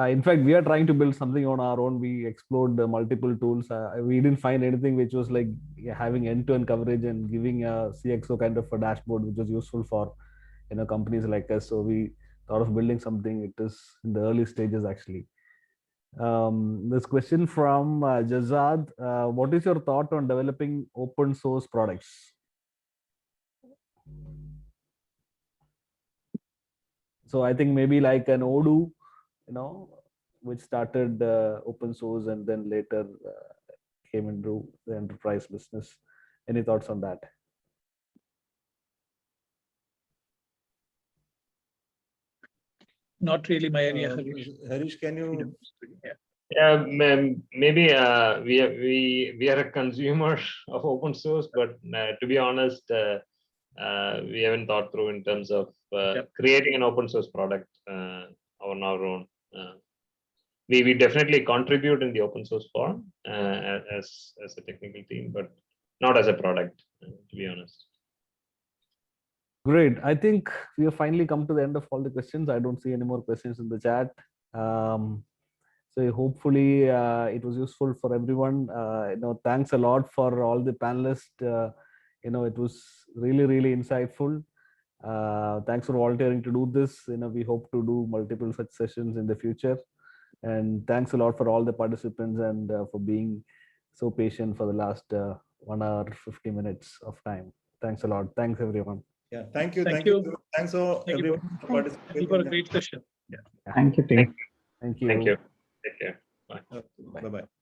In fact, we are trying to build something on our own. We explored multiple tools. We didn't find anything which was like having end-to-end coverage and giving a CXO kind of a dashboard, which was useful for companies like us. So we thought of building something. It is in the early stages actually. This question from Jazad: what is your thought on developing open source products? So I think maybe like an Odoo, which started open source and then later came into the enterprise business. Any thoughts on that? Not really my area, Harish. Harish, can you? Yeah, maybe we are a consumer of open source, but to be honest, we haven't thought through in terms of creating an open source product on our own. We definitely contribute in the open source form as a technical team, but not as a product, to be honest. Great. I think we have finally come to the end of all the questions. I don't see any more questions in the chat. So hopefully it was useful for everyone. Thanks a lot for all the panelists. It was really, really insightful. Thanks for volunteering to do this. We hope to do multiple such sessions in the future. And thanks a lot for all the participants and for being so patient for the last 1 hour, 50 minutes of time. Thanks a lot. Thanks, everyone. Yeah, thank you. Thank you. Thanks all everyone for Thank you participating. for a great session. Thank you. Thank you. Take care. Bye. Bye-bye.